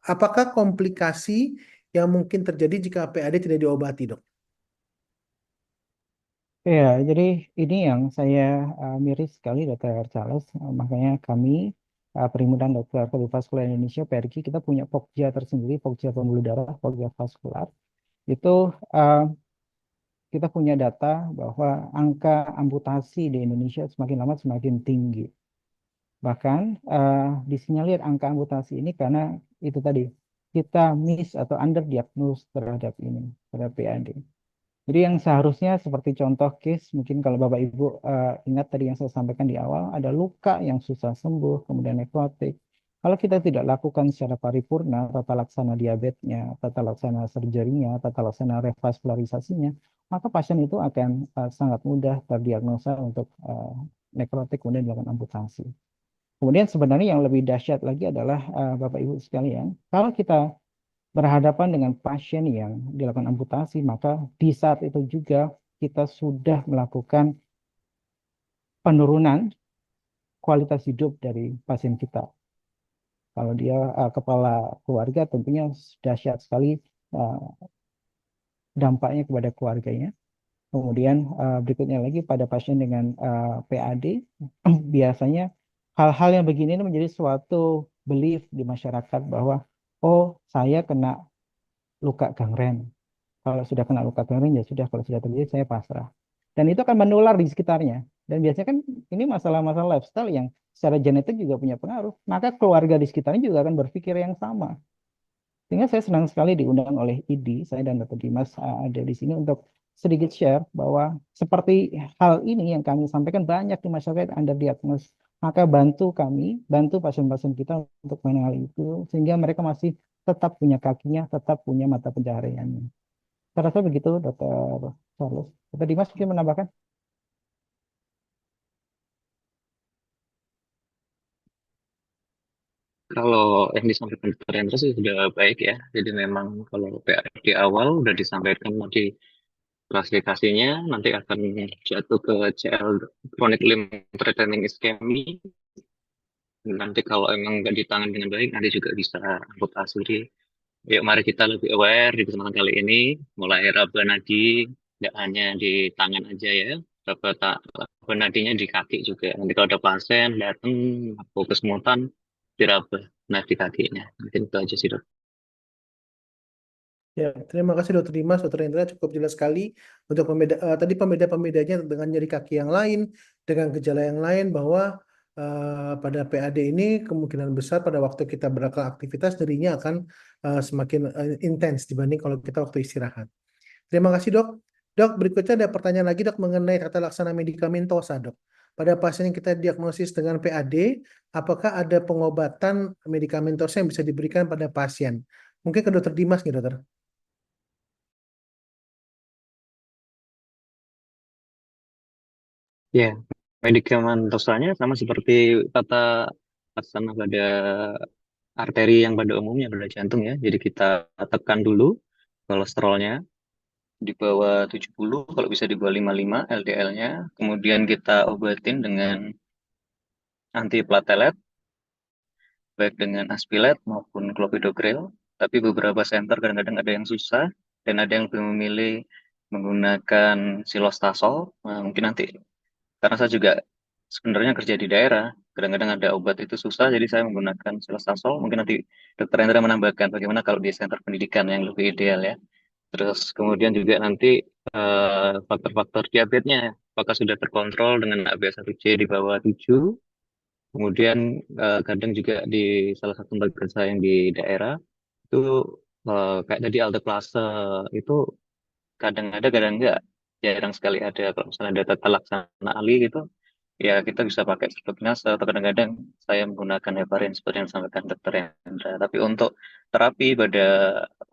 apakah komplikasi yang mungkin terjadi jika PAD tidak diobati, dok? Ya, jadi ini yang saya miris sekali, Dokter Charles. Makanya kami Perhimpunan Dokter Kardiovaskular Indonesia (PRK) kita punya Pokja tersendiri, Pokja pembuluh darah, Pokja vaskular. Itu uh, kita punya data bahwa angka amputasi di Indonesia semakin lama semakin tinggi. Bahkan disinyalir angka amputasi ini karena itu tadi kita miss atau underdiagnose terhadap ini, terhadap PAD. Jadi yang seharusnya seperti contoh case, mungkin kalau Bapak Ibu ingat tadi yang saya sampaikan di awal, ada luka yang susah sembuh, kemudian nekrotik. Kalau kita tidak lakukan secara paripurna, tata laksana diabetesnya, tata laksana surgery-nya, tata laksana revaskularisasinya, maka pasien itu akan sangat mudah terdiagnosa untuk nekrotik, kemudian dilakukan amputasi. Kemudian sebenarnya yang lebih dahsyat lagi adalah Bapak Ibu sekalian, kalau kita berhadapan dengan pasien yang dilakukan amputasi, maka di saat itu juga kita sudah melakukan penurunan kualitas hidup dari pasien kita. Kalau dia kepala keluarga, tentunya dahsyat sekali dampaknya kepada keluarganya. Kemudian berikutnya lagi pada pasien dengan PAD, biasanya hal-hal yang begini ini menjadi suatu belief di masyarakat bahwa, oh saya kena luka gangren. Kalau sudah kena luka gangren ya sudah, kalau sudah terjadi saya pasrah. Dan itu akan menular di sekitarnya. Dan biasanya kan ini masalah-masalah lifestyle yang secara genetik juga punya pengaruh. Maka keluarga di sekitarnya juga akan berpikir yang sama. Sehingga saya senang sekali diundang oleh IDI, saya dan Dr. Dimas ada di sini untuk sedikit share bahwa seperti hal ini yang kami sampaikan banyak di masyarakat underdiagnosed. Maka bantu kami, bantu pasien-pasien kita untuk mengenal itu, sehingga mereka masih tetap punya kakinya, tetap punya mata pencahariannya. Saya rasa begitu, Dr. Charles. Dr. Dimas mungkin menambahkan? Kalau yang disampaikan Dr. Hendra sih sudah baik ya. Jadi memang kalau di awal udah disampaikan di klasifikasinya nanti akan jatuh ke CL chronic limb threatening ischemia. Nanti kalau emang nggak ditangani dengan baik nanti juga bisa amputasi. Jadi yuk mari kita lebih aware di kesempatan kali ini mulai raba nadi nggak hanya di tangan aja ya. Raba nadinya di kaki juga. Nanti kalau ada pasien datang fokus mutan diraba nadi kakinya. Mungkin itu aja sih dok. Ya, terima kasih Dokter Dimas, Dokter Hendra cukup jelas sekali untuk tadi pembeda-pembedanya dengan nyeri kaki yang lain, dengan gejala yang lain bahwa pada PAD ini kemungkinan besar pada waktu kita beraktivitas nyerinya akan semakin intens dibanding kalau kita waktu istirahat. Terima kasih dok. Dok, berikutnya ada pertanyaan lagi dok mengenai tata laksana medikamentosa dok. Pada pasien yang kita diagnosis dengan PAD, apakah ada pengobatan medikamentosa yang bisa diberikan pada pasien? Mungkin ke Dokter Dimas nih dokter. Ya, medikamentosanya sama seperti tata laksana pada arteri yang pada umumnya pada jantung ya. Jadi kita tekan dulu kolesterolnya di bawah 70, kalau bisa di bawah 55 LDL-nya. Kemudian kita obatin dengan antiplatelet, baik dengan aspilet maupun clopidogrel. Tapi beberapa center kadang-kadang ada yang susah dan ada yang lebih memilih menggunakan silostasol. Nah, mungkin nanti karena saya juga sebenarnya kerja di daerah, kadang-kadang ada obat itu susah, jadi saya menggunakan silostasol. Mungkin nanti Dokter Hendra menambahkan bagaimana kalau di center pendidikan yang lebih ideal ya. Terus kemudian juga nanti faktor-faktor diabetesnya, apakah sudah terkontrol dengan HbA1c di bawah 7. Kemudian kadang juga di salah satu lembaga saya yang di daerah, itu kayak tadi alteplase itu kadang ada, kadang enggak. Jarang sekali ada. Kalau misalnya ada tata laksana ahli gitu, ya kita bisa pakai sulfinase atau kadang-kadang saya menggunakan heparin seperti yang disampaikan Dokter Hendra. Tapi untuk terapi pada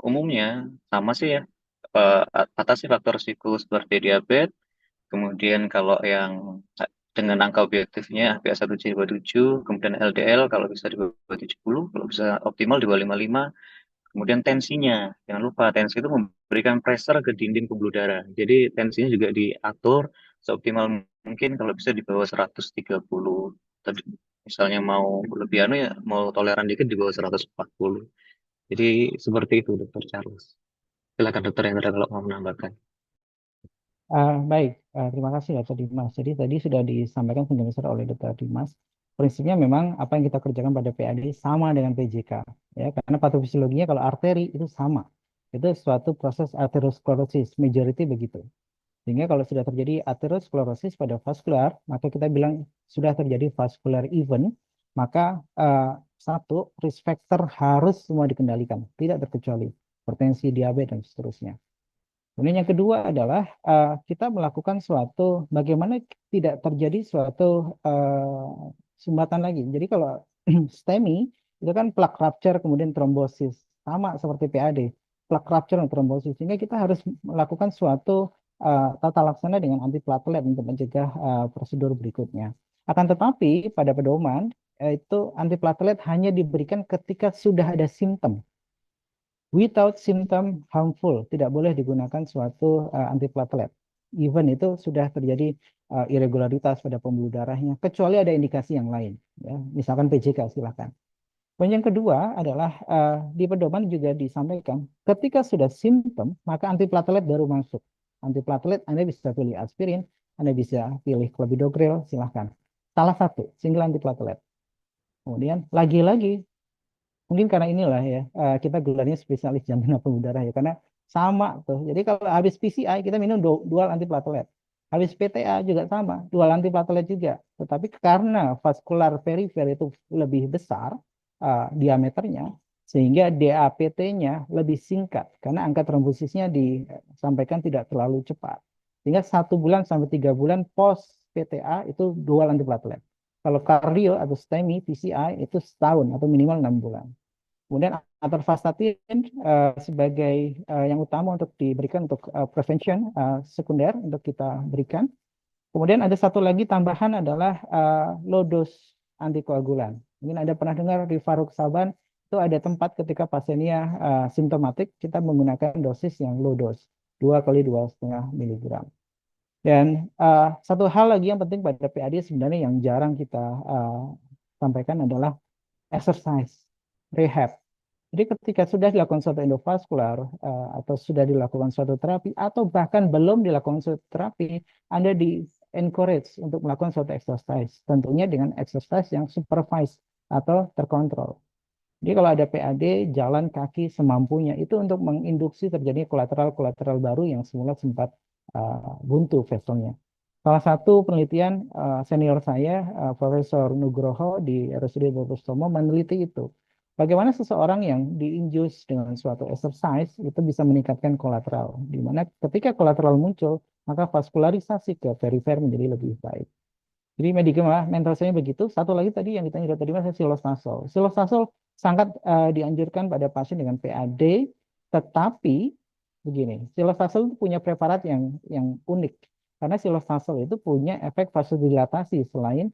umumnya sama sih ya. Eh, Atasi faktor risiko seperti diabetes, kemudian kalau yang dengan angka objektifnya HbA1c di bawah 7, kemudian LDL kalau bisa di bawah 70, kalau bisa optimal di bawah 55. Kemudian tensinya, jangan lupa tensi itu memberikan pressure ke dinding pembuluh darah. Jadi tensinya juga diatur seoptimal mungkin, kalau bisa di bawah 130. Tadi misalnya mau lebih anu ya, mau toleran dikit di bawah 140. Jadi seperti itu Dokter Charles. Silakan Dokter Hendra kalau mau menambahkan. Baik, terima kasih Dr. Dimas. Jadi tadi sudah disampaikan sebagian besar oleh Dr. Dimas. Prinsipnya memang apa yang kita kerjakan pada PAD sama dengan PJK, ya, karena patofisiologinya kalau arteri itu sama. Itu suatu proses arteriosklerosis, majority begitu. Sehingga kalau sudah terjadi arteriosklerosis pada vaskular, maka kita bilang sudah terjadi vascular event, maka satu, risk factor harus semua dikendalikan, tidak terkecuali hipertensi, diabetes, dan seterusnya. Kemudian yang kedua adalah kita melakukan suatu bagaimana tidak terjadi suatu sumbatan lagi. Jadi kalau STEMI itu kan plaque rupture kemudian trombosis, sama seperti PAD, plaque rupture dan trombosis. Sehingga kita harus melakukan suatu tata laksana dengan antiplatelet untuk mencegah prosedur berikutnya. Akan tetapi pada pedoman itu antiplatelet hanya diberikan ketika sudah ada simptom. Without symptom harmful, tidak boleh digunakan suatu antiplatelet. Even itu sudah terjadi irregularitas pada pembuluh darahnya, kecuali ada indikasi yang lain. Ya. Misalkan PJK, silahkan. Poin yang kedua adalah di pedoman juga disampaikan, ketika sudah simptom, maka antiplatelet baru masuk. Antiplatelet Anda bisa pilih aspirin, Anda bisa pilih clopidogrel, silahkan. Salah satu, single antiplatelet. Kemudian lagi-lagi mungkin karena inilah ya kita gelarnya spesialis jantung dan pembuluh darah ya karena sama tuh. Jadi kalau habis PCI kita minum dual antiplatelet. Habis PTA juga sama, dual antiplatelet juga. Tetapi karena vaskular perifer itu lebih besar diameternya sehingga DAPT-nya lebih singkat karena angka trombosisnya disampaikan tidak terlalu cepat. Sehingga 1 bulan sampai 3 bulan post PTA itu dual antiplatelet. Kalau kardio atau STEMI, PCI itu setahun atau minimal 6 bulan. Kemudian atorvastatin sebagai yang utama untuk diberikan untuk prevention sekunder untuk kita berikan. Kemudian ada satu lagi tambahan adalah low dose antikoagulan. Mungkin Anda pernah dengar rivaroxaban itu ada tempat ketika pasiennya simptomatik kita menggunakan dosis yang low dose 2 kali 2,5 miligram. Dan satu hal lagi yang penting pada PAD sebenarnya yang jarang kita sampaikan adalah exercise, rehab. Jadi ketika sudah dilakukan suatu endovaskular atau sudah dilakukan suatu terapi atau bahkan belum dilakukan suatu terapi, Anda di encourage untuk melakukan suatu exercise. Tentunya dengan exercise yang supervised atau terkontrol. Jadi kalau ada PAD, jalan kaki semampunya itu untuk menginduksi terjadinya kolateral-kolateral baru yang semula sempat buntu vesselnya. Salah satu penelitian senior saya, Profesor Nugroho di RSUD Dr. Sutomo meneliti itu. Bagaimana seseorang yang diinjus dengan suatu exercise itu bisa meningkatkan kolateral. Di mana ketika kolateral muncul, maka vaskularisasi ke perifer menjadi lebih baik. Jadi mental saya begitu. Satu lagi tadi yang ditanya tadi mas silostazol. Silostazol sangat dianjurkan pada pasien dengan PAD, tetapi begini, silostazol itu punya preparat yang unik karena silostazol itu punya efek vasodilatasi selain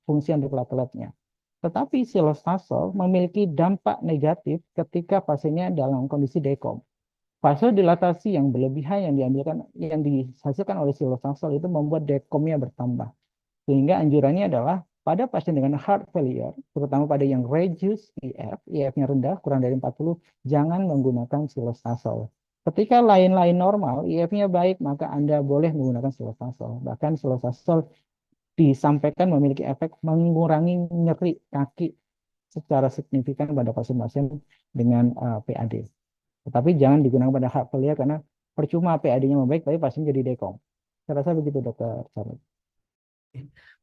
fungsi antiplateletnya. Tetapi silostazol memiliki dampak negatif ketika pasiennya dalam kondisi dekom. Vasodilatasi yang berlebihan yang dihasilkan oleh silostazol itu membuat dekomnya bertambah. Sehingga anjurannya adalah pada pasien dengan heart failure, terutama pada yang reduced EF, EF-nya rendah, kurang dari 40, jangan menggunakan silostazol. Ketika lain-lain normal, EF-nya baik, maka Anda boleh menggunakan silostazol. Bahkan silostazol disampaikan memiliki efek mengurangi nyeri kaki secara signifikan pada pasien-pasien dengan PAD. Tetapi jangan digunakan pada heart failure karena percuma PAD-nya membaik, tapi pasien jadi dekom. Saya rasa begitu, Dokter Charles.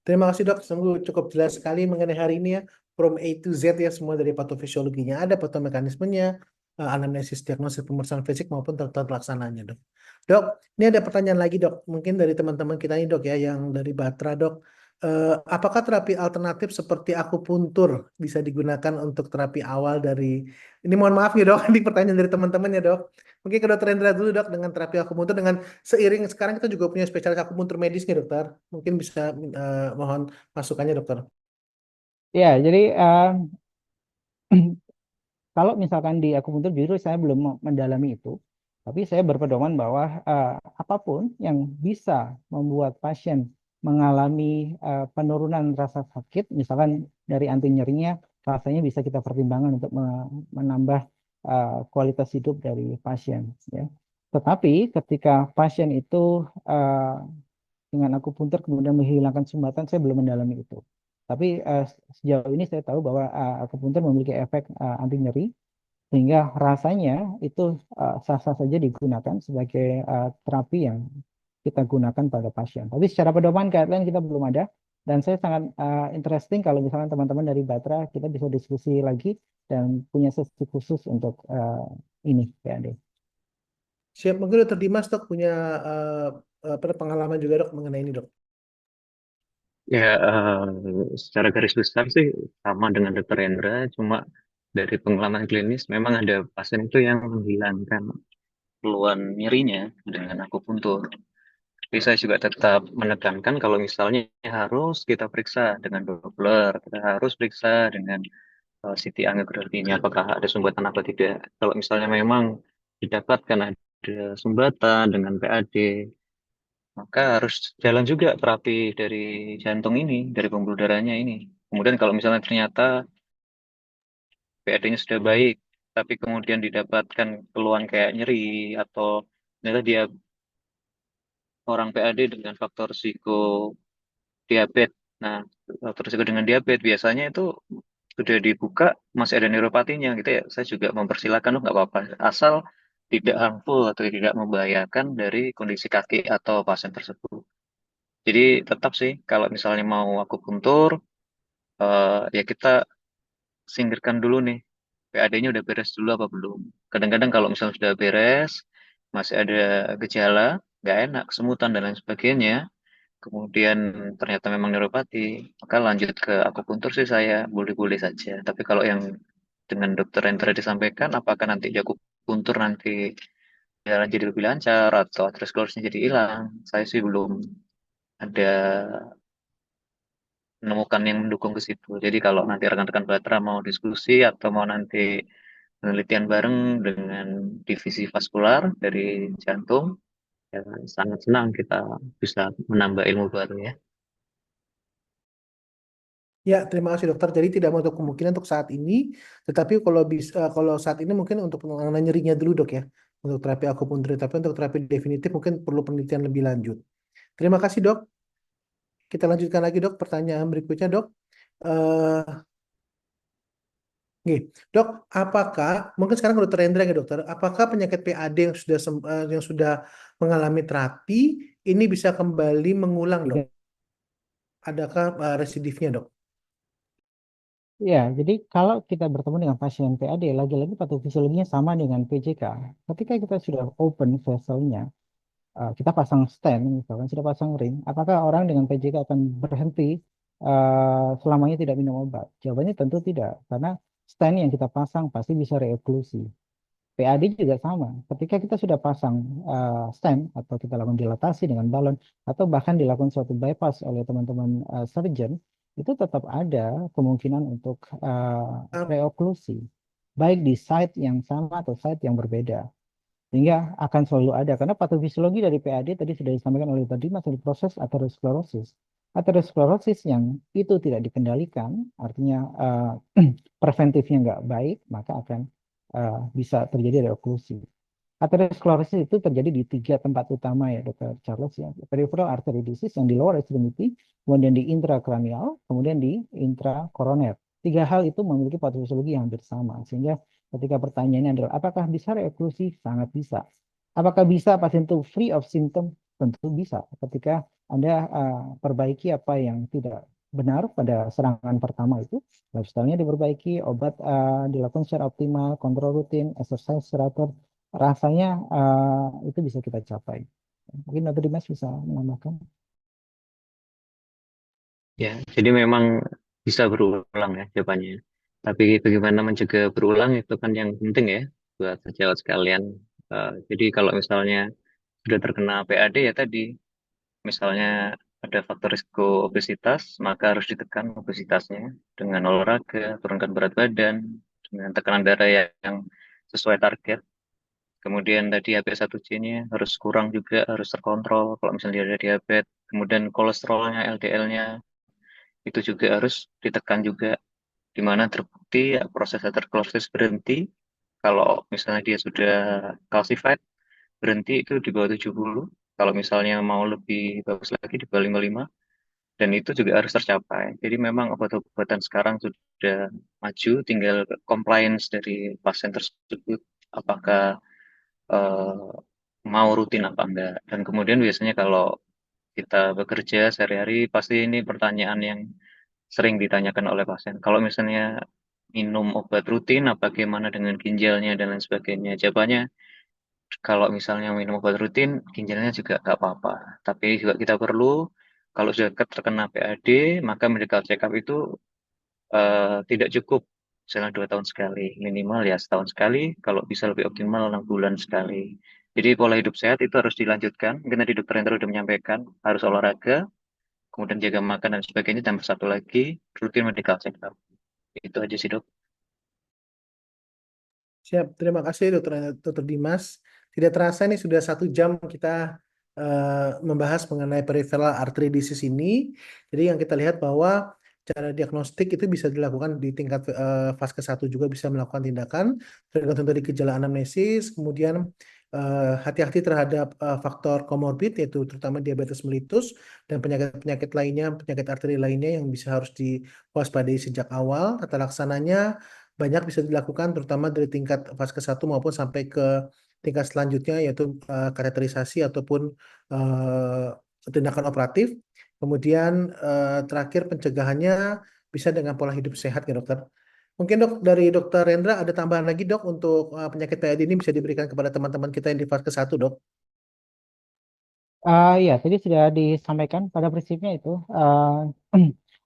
Terima kasih dok, sungguh cukup jelas sekali mengenai hari ini ya, from A to Z ya, semua dari patofisiologinya ada, patomekanismenya, anamnesis, diagnosis, pemeriksaan fisik maupun tata laksananya dok. Dok, ini ada pertanyaan lagi dok, mungkin dari teman-teman kita ini dok ya, yang dari Batra dok. Apakah terapi alternatif seperti akupuntur bisa digunakan untuk terapi awal dari, ini mohon maaf ya dok, ini pertanyaan dari teman-teman ya dok. Mungkin ke dokter Rendra dulu dok, dengan terapi akupuntur, dengan seiring sekarang kita juga punya spesialis akupuntur medis nih dokter. Mungkin bisa mohon masukannya dokter. Ya, jadi kalau misalkan di akupuntur jujur saya belum mendalami itu, tapi saya berpedoman bahwa apapun yang bisa membuat pasien mengalami penurunan rasa sakit, misalkan dari anti nyerinya, rasanya bisa kita pertimbangkan untuk menambah kualitas hidup dari pasien. Ya. Tetapi ketika pasien itu dengan akupuntur kemudian menghilangkan sumbatan, saya belum mendalami itu. Tapi sejauh ini saya tahu bahwa akupuntur memiliki efek anti nyeri, sehingga rasanya itu sah-sah saja digunakan sebagai terapi yang kita gunakan pada pasien. Tapi secara pedoman guideline kita belum ada. Dan saya sangat interesting kalau misalnya teman-teman dari Batra kita bisa diskusi lagi dan punya sesi khusus untuk ini PAD. Siap, mungkin Dr. Dimas dok punya pengalaman juga dok mengenai ini dok. Ya, secara garis besar sih sama dengan Dokter Hendra, cuma dari pengalaman klinis memang ada pasien itu yang menghilangkan keluhan nyerinya dengan akupuntur. Tapi saya juga tetap menekankan kalau misalnya harus kita periksa dengan Doppler, kita harus periksa dengan CT angiografinya apakah ada sumbatan atau tidak. Kalau misalnya memang didapatkan ada sumbatan dengan PAD, maka harus jalan juga terapi dari jantung ini, dari pembuluh darahnya ini. Kemudian kalau misalnya ternyata PAD-nya sudah baik, tapi kemudian didapatkan keluhan kayak nyeri atau ternyata dia orang PAD dengan faktor risiko diabetes. Nah, faktor risiko dengan diabetes biasanya itu sudah dibuka masih ada neuropatinya gitu ya. Saya juga mempersilahkan nggak apa-apa, asal tidak harmful atau tidak membahayakan dari kondisi kaki atau pasien tersebut. Jadi tetap sih kalau misalnya mau akupuntur, ya kita singkirkan dulu nih. PAD-nya udah beres dulu apa belum? Kadang-kadang kalau misalnya sudah beres, masih ada gejala, nggak enak, kesemutan dan lain sebagainya, kemudian ternyata memang neuropati, maka lanjut ke akupuntur sih saya boleh-boleh saja. Tapi kalau yang dengan dokter yang tadi disampaikan, apakah nanti di akupuntur nanti jalan jadi lebih lancar atau aterosklerosnya jadi hilang, saya sih belum ada menemukan yang mendukung ke situ. Jadi kalau nanti rekan-rekan Batra mau diskusi atau mau nanti penelitian bareng dengan divisi vaskular dari jantung, ya sangat senang kita bisa menambah ilmu baru ya. Ya, terima kasih dokter. Jadi tidak menutup kemungkinan untuk saat ini, tetapi kalau bisa, kalau saat ini mungkin untuk penanganan nyerinya dulu dok ya, untuk terapi akupuntur. Tapi untuk terapi definitif mungkin perlu penelitian lebih lanjut. Terima kasih dok. Kita lanjutkan lagi dok. Pertanyaan berikutnya dok. Eh, Oke, dok, apakah mungkin sekarang ke dokter Hendra ya dokter, apakah penyakit PAD yang sudah mengalami terapi ini bisa kembali mengulang dok? Tidak. Adakah residifnya dok? Ya, jadi kalau kita bertemu dengan pasien PAD, lagi-lagi patofisiologinya sama dengan PJK. Ketika kita sudah open vesselnya, kita pasang stent, misalkan sudah pasang ring, apakah orang dengan PJK akan berhenti selamanya tidak minum obat? Jawabannya tentu tidak, karena stent yang kita pasang pasti bisa reoklusi. PAD juga sama. Ketika kita sudah pasang stent atau kita lakukan dilatasi dengan balon atau bahkan dilakukan suatu bypass oleh teman-teman surgeon, itu tetap ada kemungkinan untuk reoklusi, baik di site yang sama atau site yang berbeda. Sehingga akan selalu ada, karena patofisiologi dari PAD tadi sudah disampaikan oleh tadi masih proses aterosklerosis. Aterosklerosis yang itu tidak dikendalikan, artinya preventifnya nggak baik, maka akan bisa terjadi reoklusi. Aterosklerosis itu terjadi di tiga tempat utama ya, Dr. Charles ya. Peripheral artery disease yang di lower extremity, kemudian di intrakranial, kemudian di intrakoroner. Tiga hal itu memiliki patofisiologi yang hampir sama, sehingga ketika pertanyaannya adalah apakah bisa reoklusi? Sangat bisa. Apakah bisa pasien itu free of symptom? Tentu bisa. Ketika Anda perbaiki apa yang tidak benar pada serangan pertama itu, lifestyle-nya diperbaiki, obat dilakukan secara optimal, kontrol rutin, exercise teratur, rasanya itu bisa kita capai. Mungkin Dr. Dimas bisa menambahkan. Ya, jadi memang bisa berulang ya jawabannya. Tapi bagaimana mencegah berulang itu kan yang penting ya buat sejawat sekalian. Jadi kalau misalnya sudah terkena PAD ya tadi, misalnya ada faktor risiko obesitas, maka harus ditekan obesitasnya dengan olahraga, turunkan berat badan, dengan tekanan darah yang sesuai target. Kemudian tadi HbA1c-nya harus kurang juga, harus terkontrol kalau misalnya dia ada diabetes. Kemudian kolesterolnya, LDL-nya itu juga harus ditekan juga, di mana terbukti ya, proses aterosklerosis berhenti kalau misalnya dia sudah calcified, berhenti itu di bawah 70. Kalau misalnya mau lebih bagus lagi di bawah 55, dan itu juga harus tercapai. Jadi memang obat-obatan sekarang sudah maju, tinggal compliance dari pasien tersebut, apakah mau rutin apa enggak. Dan kemudian biasanya kalau kita bekerja sehari-hari, pasti ini pertanyaan yang sering ditanyakan oleh pasien. Kalau misalnya minum obat rutin, apa bagaimana dengan ginjalnya dan lain sebagainya? Jawabannya, kalau misalnya minum obat rutin, ginjalnya juga nggak apa-apa. Tapi juga kita perlu, kalau sudah terkena PAD, maka medical check-up itu tidak cukup misalnya 2 tahun sekali, minimal ya setahun sekali, kalau bisa lebih optimal 6 bulan sekali. Jadi pola hidup sehat itu harus dilanjutkan. Mungkin tadi dokter Hendra sudah menyampaikan, harus olahraga, kemudian jaga makan dan sebagainya, dan satu lagi, rutin medical check-up. Itu aja sih dok. Siap, terima kasih Dokter Dimas. Tidak terasa ini sudah 1 jam kita membahas mengenai peripheral artery disease ini. Jadi yang kita lihat bahwa cara diagnostik itu bisa dilakukan di tingkat fase 1 juga bisa melakukan tindakan tergantung dari gejala anamnesis, kemudian hati-hati terhadap faktor komorbid yaitu terutama diabetes mellitus dan penyakit-penyakit lainnya, penyakit arteri lainnya yang bisa harus diwaspadai sejak awal. Tata laksananya banyak bisa dilakukan terutama dari tingkat fase 1 maupun sampai ke tingkat selanjutnya yaitu kateterisasi ataupun tindakan operatif. Kemudian terakhir pencegahannya bisa dengan pola hidup sehat ya dokter. Mungkin dok dari dokter Rendra ada tambahan lagi dok untuk penyakit PAD ini bisa diberikan kepada teman-teman kita yang di fase 1 dok. Ya, tadi sudah disampaikan pada prinsipnya itu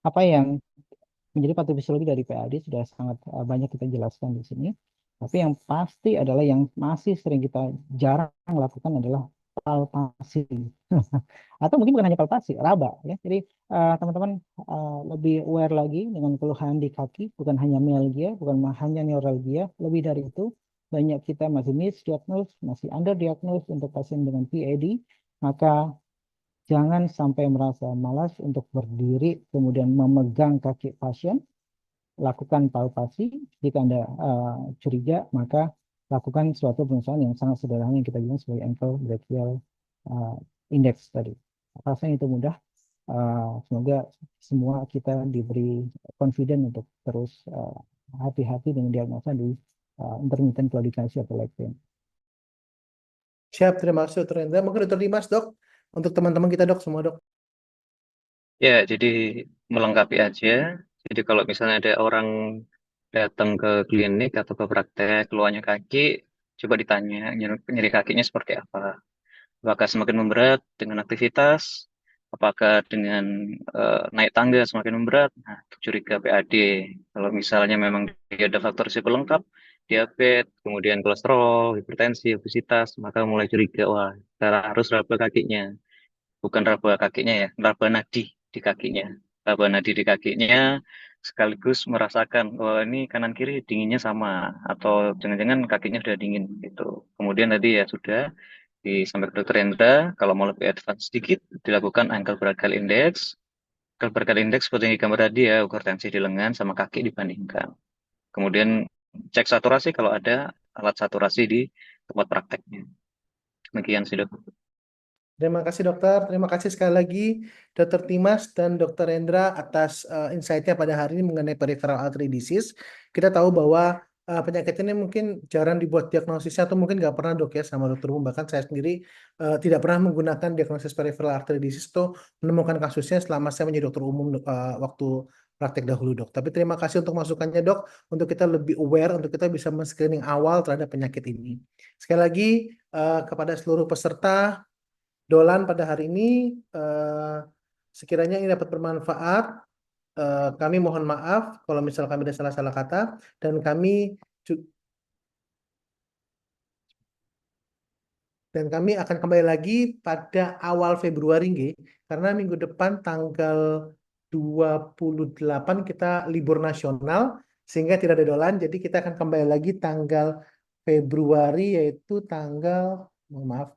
apa yang menjadi patofisiologi dari PAD sudah sangat banyak kita jelaskan di sini. Tapi yang pasti adalah yang masih sering kita jarang lakukan adalah palpasi. Atau mungkin bukan hanya palpasi, raba ya. Jadi teman-teman lebih aware lagi dengan keluhan di kaki, bukan hanya myalgia, bukan hanya neuralgia, lebih dari itu banyak kita masih misdiagnose, masih underdiagnose untuk pasien dengan PAD, maka jangan sampai merasa malas untuk berdiri kemudian memegang kaki pasien, lakukan palpasi. Jika Anda curiga, maka lakukan suatu pemeriksaan yang sangat sederhana yang kita bilang sebagai ankle brachial index tadi. Rasanya itu mudah. Semoga semua kita diberi confident untuk terus hati-hati dengan diagnosa di intermittent claudication atau leg pain. Siap, terima kasih dokter Rendra. Mungkin dokter Dimas dok untuk teman-teman kita dok semua dok. Ya, jadi melengkapi aja. Jadi kalau misalnya ada orang datang ke klinik atau ke praktek, keluhannya kaki, coba ditanya nyeri kakinya seperti apa. Apakah semakin memberat dengan aktivitas? Apakah dengan naik tangga semakin memberat? Nah, itu curiga PAD. Kalau misalnya memang dia ada faktor risiko lengkap, diabetes, kemudian kolesterol, hipertensi, obesitas, maka mulai curiga, wah, kita harus raba kakinya. Bukan raba kakinya ya, raba nadi di kakinya. Raba nadi di kakinya sekaligus merasakan, wah ini kanan kiri dinginnya sama, atau jangan-jangan kakinya sudah dingin gitu. Kemudian tadi ya sudah disampaikan ke dokter Hendra, kalau mau lebih advance sedikit, dilakukan ankle brachial index. Ankle brachial index seperti yang di gambar tadi ya, ukur tensi di lengan sama kaki dibandingkan. Kemudian cek saturasi kalau ada alat saturasi di tempat prakteknya. Demikian sih dok. Terima kasih dokter, terima kasih sekali lagi dokter Dimas dan dokter Rendra atas insight-nya pada hari ini mengenai peripheral artery disease. Kita tahu bahwa penyakit ini mungkin jarang dibuat diagnosisnya atau mungkin nggak pernah dok ya sama dokter umum. Bahkan saya sendiri tidak pernah menggunakan diagnosis peripheral artery disease atau menemukan kasusnya selama saya menjadi dokter umum waktu praktek dahulu dok. Tapi terima kasih untuk masukannya dok, untuk kita lebih aware, untuk kita bisa men-screening awal terhadap penyakit ini. Sekali lagi kepada seluruh peserta Dolan pada hari ini sekiranya ini dapat bermanfaat. Kami mohon maaf kalau misal kami ada salah-salah kata dan kami akan kembali lagi pada awal Februari nggih, karena minggu depan tanggal 28 kita libur nasional sehingga tidak ada dolan, jadi kita akan kembali lagi tanggal Februari yaitu mohon maaf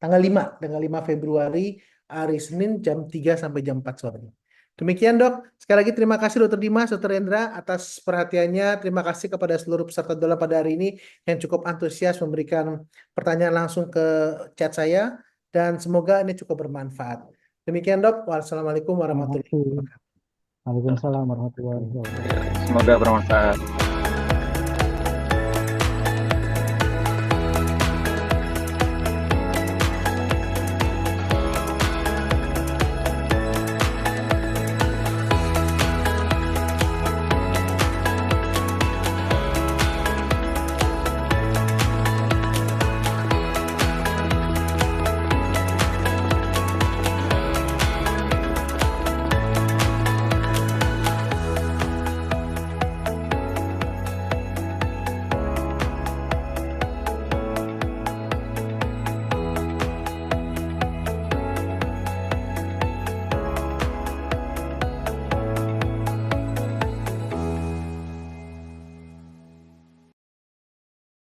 tanggal 5 Februari hari Senin jam 3 sampai jam 4 sore. Demikian dok, sekali lagi terima kasih dokter Dimas, dokter Rendra atas perhatiannya. Terima kasih kepada seluruh peserta dolan pada hari ini yang cukup antusias memberikan pertanyaan langsung ke chat saya dan semoga ini cukup bermanfaat. Demikian dok, wassalamualaikum warahmatullahi wabarakatuh. Waalaikumsalam warahmatullahi wabarakatuh. Semoga bermanfaat.